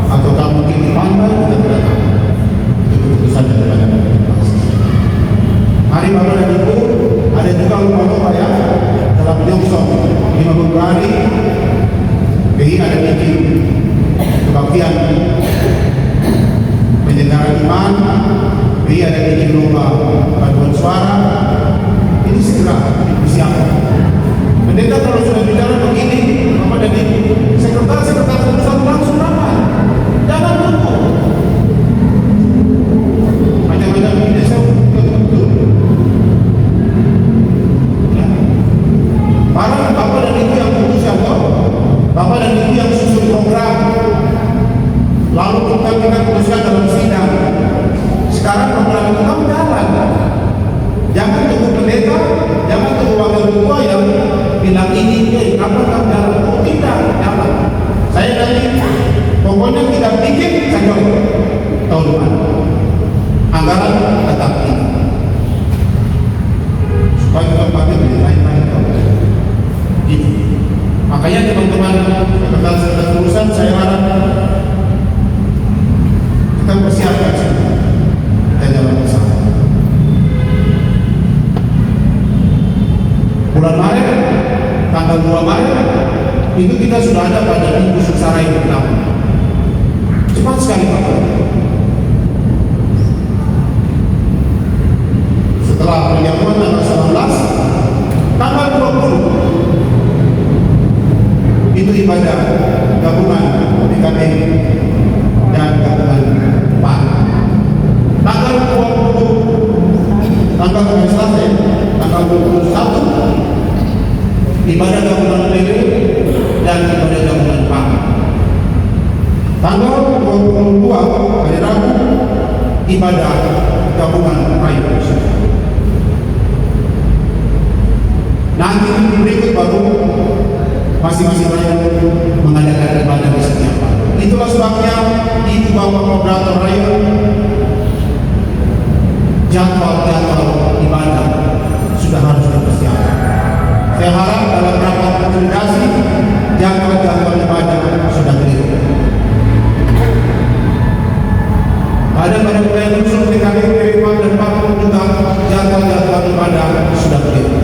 atau mungkin di pantai, kita tidak tahu. Itu keputusan daripada hari Bapak dan Ibu. Ada juga lupa ya dalam Yongsong 5 Februari BI ada bikin kebaktian penyegaran iman, BI ada bikin lomba paduan suara. Ini segera disiapkan. Pendeta kalau sudah bicara begini, Bapak dan Ibu, sekretariat urusan langsung rapat. Jangan tunggu. Macam-macam di desa betul. Para Bapak dan Ibu yang putus ya, Bapak dan Ibu yang susun program, lalu kita putuskan dalam sidang. Sekarang program itu kamu jalan. Jangan tunggu pendeta, jangan tunggu wakil ketua yang bilang ini, kapan kamu jalan? Oh tidak, jalan. Saya tadi, pokoknya kita bikin saja tahun depan. Anggaran tetap ini. Supaya kita pakai beli lain-lain. Itu. Makanya teman-teman sekretaris urusan saya harap kita persiapkan kita jalan bersama. Bulan Maret, tanggal 2 Maret itu kita sudah ada pada minggu seksara yang pertama. Cepat sekali Bapak. Setelah perjamuan tanggal 19, tanggal 20 itu ibadah gabungan DKM dan gabungan PAN. Tanggal 20, tanggal selesai, tanggal 21 ibadah gabungan PB dan ibadah gabungan PAN. Tanggal 22 hari Rabu ibadah gabungan rakyat. Nanti berikut baru masing-masing rakyat mengadakan ibadah di setiap hari. Itulah sebabnya itu Bapak Moderator Rakyat, jadwal ibadah sudah harus dipersiapkan. Saya harap dalam rapat konsolidasi jadwal ibadah sudah clear. Ada pada wilayah unsur PKB, PPM dan Papua juga jadwal ibadah sudah clear.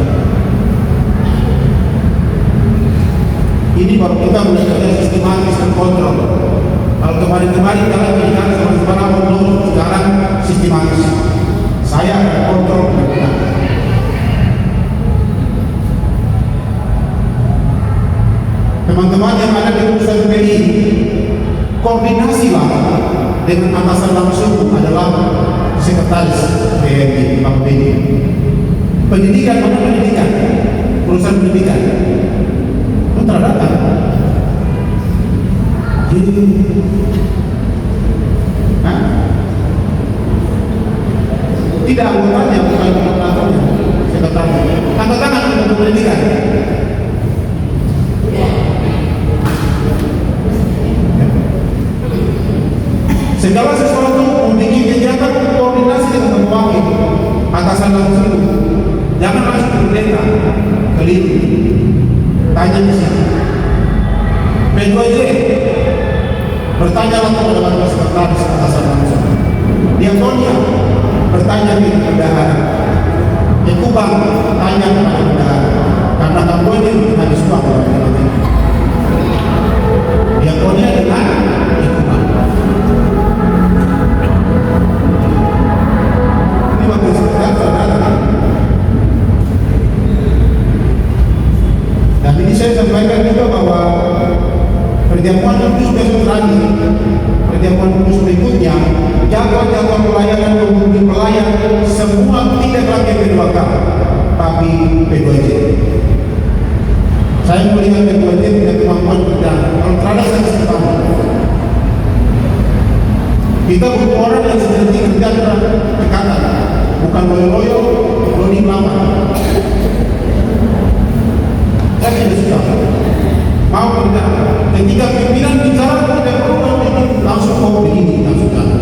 Ini baru kita mulai kerja sistematis dan kontrol. Kalau kemarin-kemarin jalan pendidikan sama-sama belum, sekarang sistematis. Saya akan kontrol benar. Teman-teman yang ada di urusan PI, koordinasilah dengan atasan langsung adalah sekretaris PMI Pak Beni. Pendidikan mana pendidikan? Urusan pendidikan. Terdapat. Tidak anggotanya, bukan anggotanya, sekretaris. Tanda tangan untuk pendidikan. Segala sesuatu memiliki kegiatan koordinasi wakil atasan langsung itu, jangan langsung ke pendeta, keliling, tanya ke siapa. P2J, bertanyalah kepada wakil sekretaris atasan langsung. Diakonia, bertanya ke bendahara. Kubang, tanya kepada bendahara, karena kamu ini habis uang. Diakonia dengan kubang. Ini wakil sekretaris saudara. Dan ini saya sampaikan juga bahwa perjamuan kudus besok terakhir, perjamuan kudus berikutnya, jadwal-jadwal pelayanan menghubungi pelayan semua tidak lagi P2K, tapi P2J. Saya melihat P2J punya kemampuan berjalan. Kalau terhadap saya pertama, kita butuh orang yang seperti kerja dekatan, bukan loyo-loyo, loading lama. Saya tidak suka. Mau tidak? Ketika pimpinan bicara tidak perlu langsung mau begini, langsung jalan.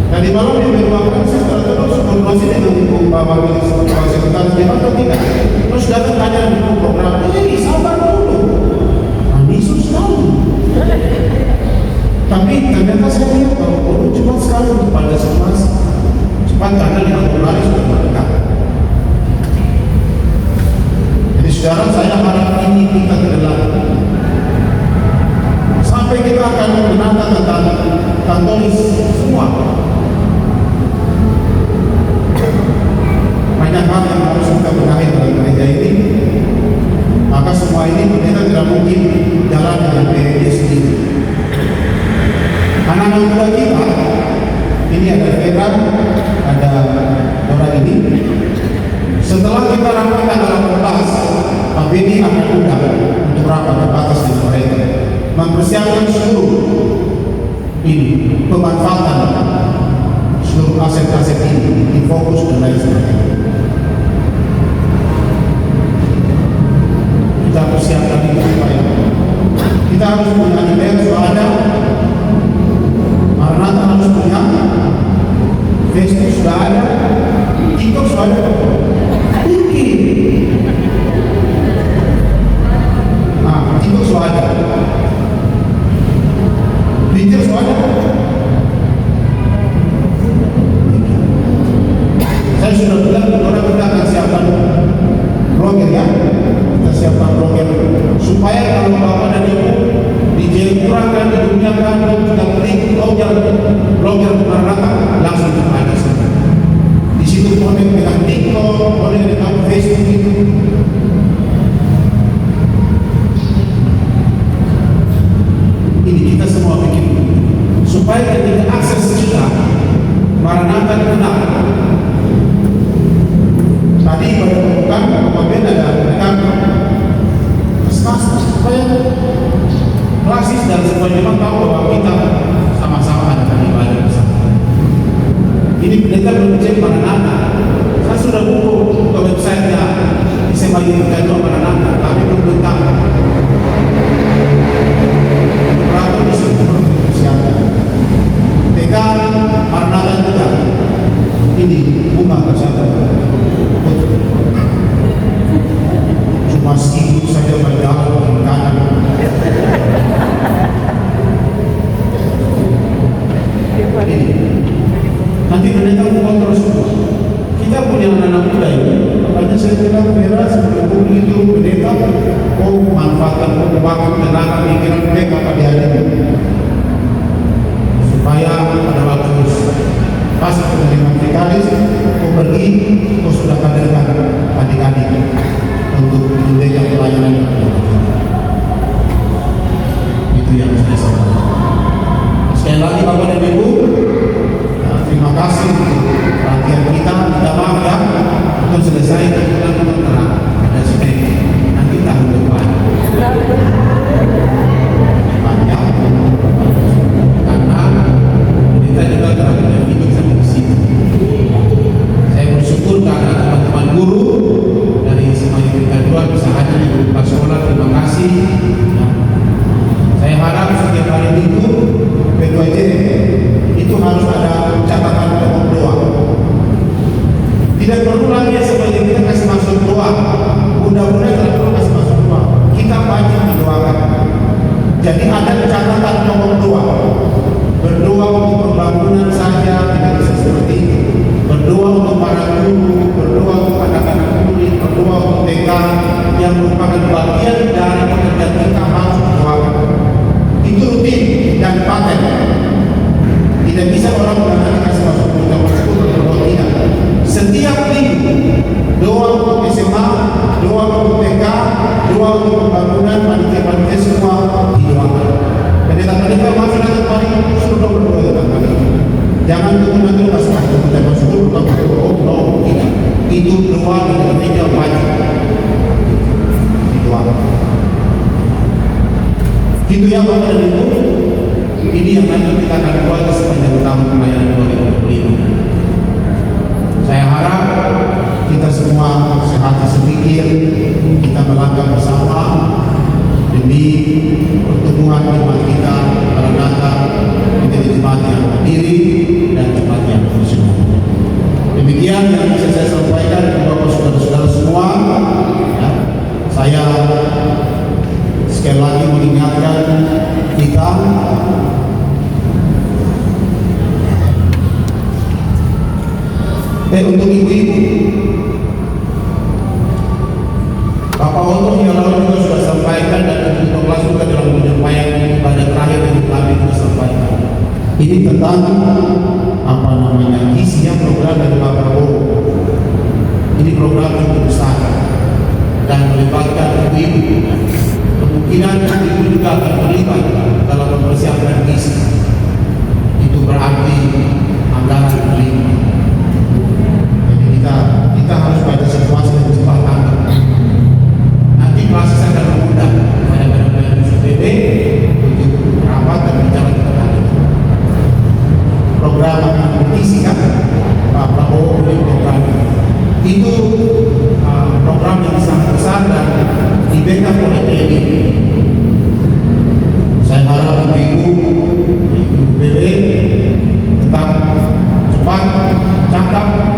Tadi malam dia berdoakan saya terus koordinasi dengan ibu bapak sekretaris jenderal atau tidak. Terus datang tanya di program, sabar dulu. Yesus tahu. Tapi ternyata saya lihat bahwa cepat sekali pada situasi. Cepat karena di lari sudah mendekat. Jadi saudara, saya harap ini kita kedelah sampai kita akan mengenalkan tentang kantonis semua. Banyak hal yang harus kita benahi dalam gereja ini. Maka semua ini kita tidak mungkin jalan dengan PNJ sendiri. Anak-anak muda kita, ini ada Vera, ada orang ini. Setelah kita rampungkan dalam kertas, Pak Beni akan undang untuk rapat terbatas di mereka, mempersiapkan seluruh ini pemanfaatan seluruh aset-aset ini, difokus dan lain sebagainya. Kita persiapkan itu supaya kita harus punya email sudah ada, Maranatha harus punya, Facebook sudah ada, TikTok sudah ada, TikTok sudah ada, Twitter sudah ada. Saya sudah bilang kita akan siapkan blogger ya, kita siapkan blogger supaya kalau bapak dan ibu di Jayapura di dunia kan kita klik blogger Maranatha langsung ada di situ, connect dengan TikTok, connect dengan Facebook itu. Ini kita semua bikin supaya ketika akses kita Maranatha dikenal. Tadi pada pembukaan Bapak Ben ada supaya klasis dan semua memang tahu bahwa kita sama-sama ada ibadah bersama. Ini pendeta belum cek Maranatha. Saya sudah buku ke websitenya SMA Yudhikato Maranatha, tapi belum tentang peraturan di situ siapa. TK Maranatha juga. Ini bunga kesehatan. Cuma sibuk saja berjalan kanan. Ini nanti pendeta bukan terus. Kita punya anak-anak muda ini. Makanya saya bilang Vera sebelum itu pendeta, manfaatkan waktu, tenaga, pikiran mereka pada hari ini supaya pada waktu pas menerima vikaris, pergi, sudah kaderkan adik-adik untuk menjaga pelayanan. Itu yang saya sampaikan. Sekali lagi Bapak dan Ibu, terima kasih perhatian kita. Kita maaf ya, untuk selesai kita terang ada sedikit nanti tahun depan banyak karena kita juga UTK yang merupakan bagian dari pekerjaan kita harus didoakan. Itu rutin dan paten. Tidak bisa orang nanti kasih masuk program tersebut atau tidak. Setiap minggu doa untuk SMA, doa untuk TK, doa untuk pembangunan, panitia-panitia semua didoakan. Pendeta-pendeta masih datang kembali sudah berdoa tentang kami. Jangan tunggu nanti pas kita masuk program berdoa tidak. Itu doa dari meja wajib. Doa. Itu yang Bapak dan Ibu. Ini yang nanti kita akan buat sepanjang tahun pelayanan 2025. Saya harap kita semua sehati sepikir, kita melangkah bersama demi pertumbuhan jemaat kita pada datang menjadi jemaat yang mandiri dan jemaat yang profesional. Demikian yang bisa saya sampaikan kepada Bapak saudara-saudara semua. Ya, saya sekali lagi mengingatkan kita untuk ibu-ibu, Bapak Otto yang lalu juga sudah sampaikan dan untuk kelas juga dalam penyampaian ibadah terakhir yang kami sudah sampaikan. Ini tentang isinya program dari Pak Prabowo. Ini program cukup besar dan melibatkan ibu-ibu. Kemungkinan ibu juga akan terlibat dalam mempersiapkan gizi. Itu berarti anggaran berlimpah. Kita harus pada situasi yang cepat tanggap. Nanti proses akan memudah pada benar-benar PB untuk rapat dan bicara tentang itu. Program akan berisi kan Pak Prabowo punya program itu program yang sangat besar dan di backup oleh TNI. Saya harap ibu PB tetap cepat, cakap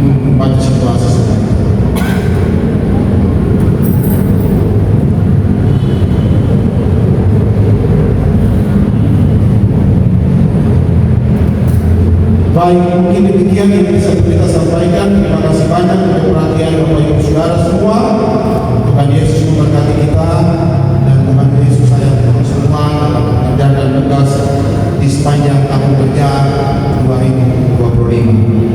membaca situasi sekarang. Baik, mungkin demikian yang bisa kita sampaikan. Terima kasih banyak untuk perhatian Bapak Ibu Saudara semua. Tuhan Yesus memberkati kita dan Tuhan Yesus sayang kita semua dalam pekerjaan dan tugas di sepanjang tahun kerja 2025.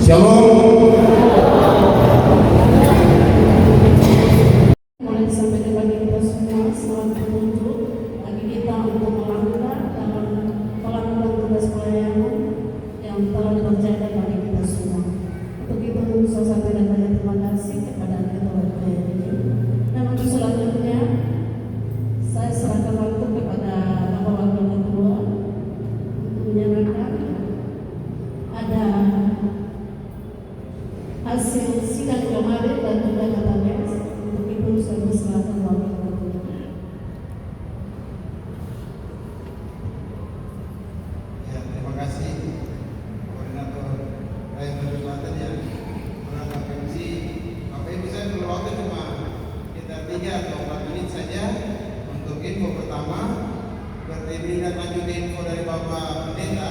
Shalom. Mulai disampaikan bagi kita semua selamat petunjuk bagi kita untuk melangkah dalam melakukan tugas pelayanan yang telah dipercayakan bagi kita semua. Untuk itu saya sampaikan banyak terima kasih kepada Ketua PPI. Dan untuk selanjutnya saya serahkan waktu kepada Bapak Wakil Ketua untuk menyerahkan ada hasil sidang kemarin dan juga database. Untuk itu saya persilakan Wakil Ketua. Ya, terima kasih Koordinator Rakyat Selatan yang menangkap MC. Bapak Ibu, saya perlu waktu cuma sekitar 3 atau 4 menit saja untuk info pertama. Berdiri dan lanjut info dari Bapak Pendeta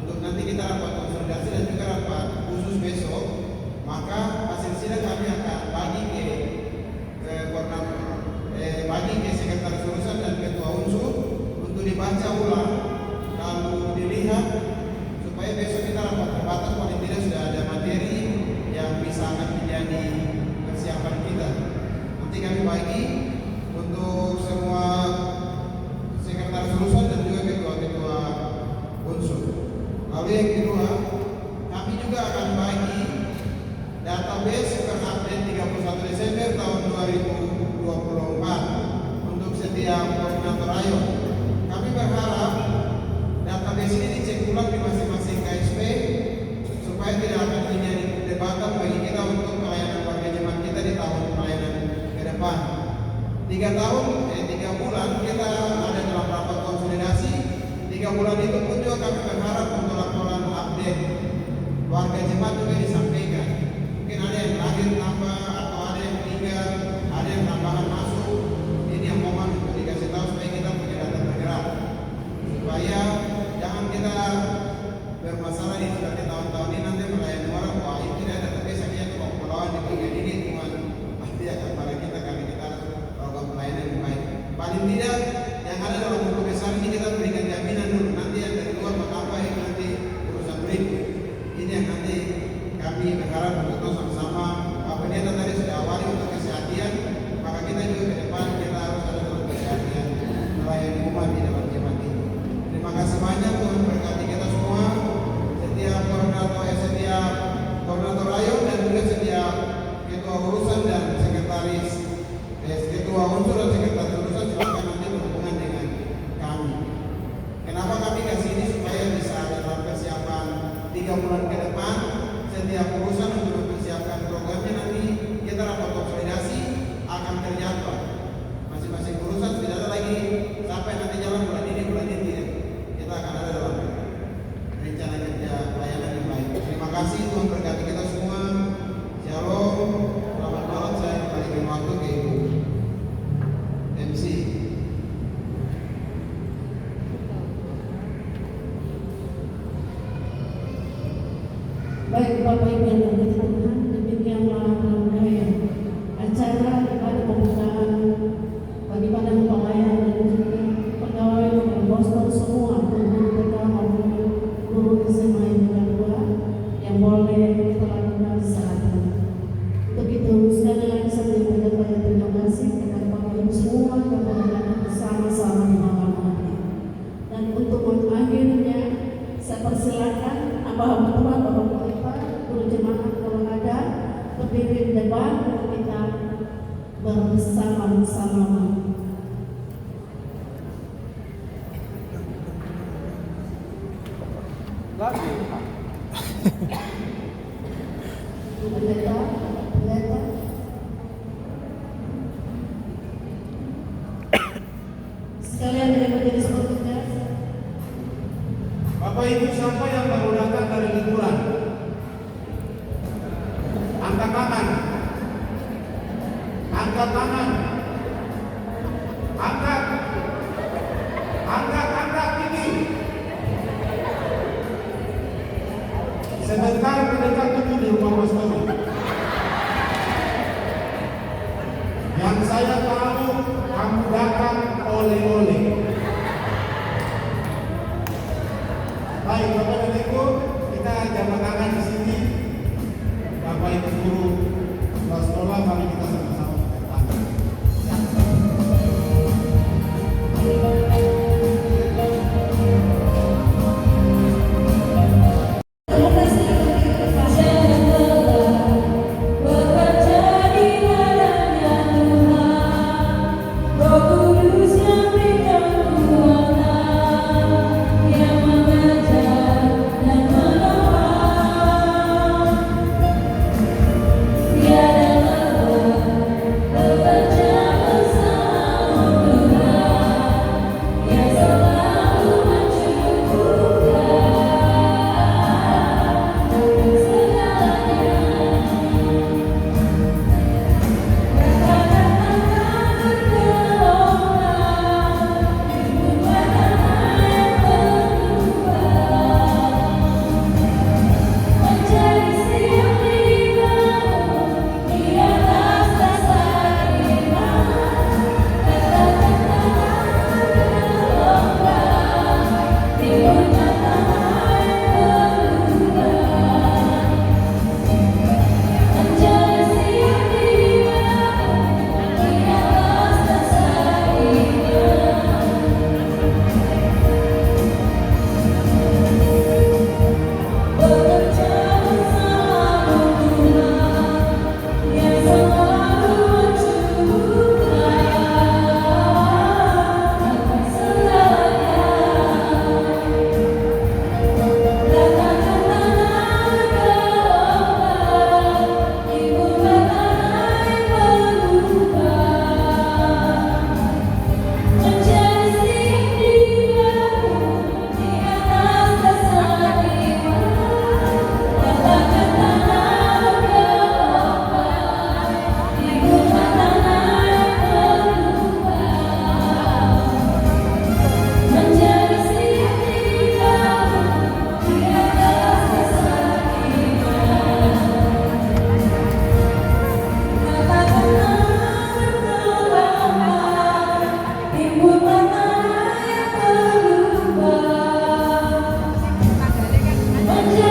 untuk nanti kita rapat konsolidasi dan juga rapat khusus besok. Maka hasil sidang kami akan bagi ke koordinator, bagi ke sekretaris urusan dan ketua unsur untuk dibaca ulang lalu dilihat supaya besok kita rapat terbatas paling tidak sudah ada materi yang bisa akan menjadi persiapan kita. Nanti kami bagi untuk semua sekretaris urusan dan juga ketua-ketua unsur. Lalu yang kedua, kami juga akan bagi database terupdate 31 Desember tahun 2024 untuk setiap koordinator ayo. Kami berharap database ini dicek ulang di masing-masing KSP supaya tidak akan terjadi perdebatan bagi kita untuk pelayanan warga jemaat kita di tahun pelayanan ke depan. 3 bulan kita ada dalam rapat konsolidasi. 3 bulan itu pun juga kami berharap untuk laporan update warga jemaat juga disampaikan. Mungkin ada yang lahir tambah atau ada yang meninggal, ada yang tambahan masuk. Ini yang mohon untuk dikasih tahu supaya kita punya data bergerak, supaya jangan kita bermasalah di tahun-tahun ini nanti melayani orang. Wah, ini tidak ada tapi saya kok melawan di bagian ini Tuhan berikut. Ini yang nanti kami berharap untuk sama-sama Pak Pendeta tadi sudah awali untuk kesehatan, maka kita juga ke depan kita harus ada dalam kesehatan melayani umat di dalam jemaat ini. Terima kasih banyak, Tuhan berkati kita semua, setiap koordinator ayo dan juga setiap ketua urusan dan sekretaris, ketua unsur dan sekretaris urusan silakan nanti berhubungan dengan kami. Kenapa kami kasih ini supaya bisa dalam persiapan 3 bulan ke depan setiap urusan untuk mempersiapkan programnya nanti kita rapat konsolidasi akan terjadwal. Masing-masing urusan tidak ada lagi sampai nanti jalan bulan ini tidak. Kita akan ada dalam rencana kerja pelayanan yang baik. Terima kasih, Tuhan berkati kita semua. Shalom. Selamat malam. Saya kembalikan waktu ke Ibu MC. Baik Bapak Ibu yang berkenan, demikianlah rangkaian acara pada pembukaan bagaimana pelayanan dan juga pegawai dan boston semua guru TK maupun guru SMA yang kedua yang boleh kita lakukan saat ini. Untuk itu sekali lagi saya menyampaikan terima kasih kepada Bapak Ibu semua yang telah bersama-sama di malam hari. Dan untuk mengakhirinya saya persilakan Bapak guru jemaat kalau ada berdiri di depan untuk kita bersama-sama. Pendeta. Sekalian dari majelis petugas. Bapak Ibu siapa yang baru datang dari liburan? Angkat tangan. Angkat tangan. Angkat. Angkat tinggi. Sebentar pendeta tunggu di rumah pastor. Yang saya tahu kamu datang oleh-oleh. Baik, Bapak dan Ibu, kita jabat tangan di sini. Bapak Ibu guru sekolah, mari kita sama-sama tangan. Menjadi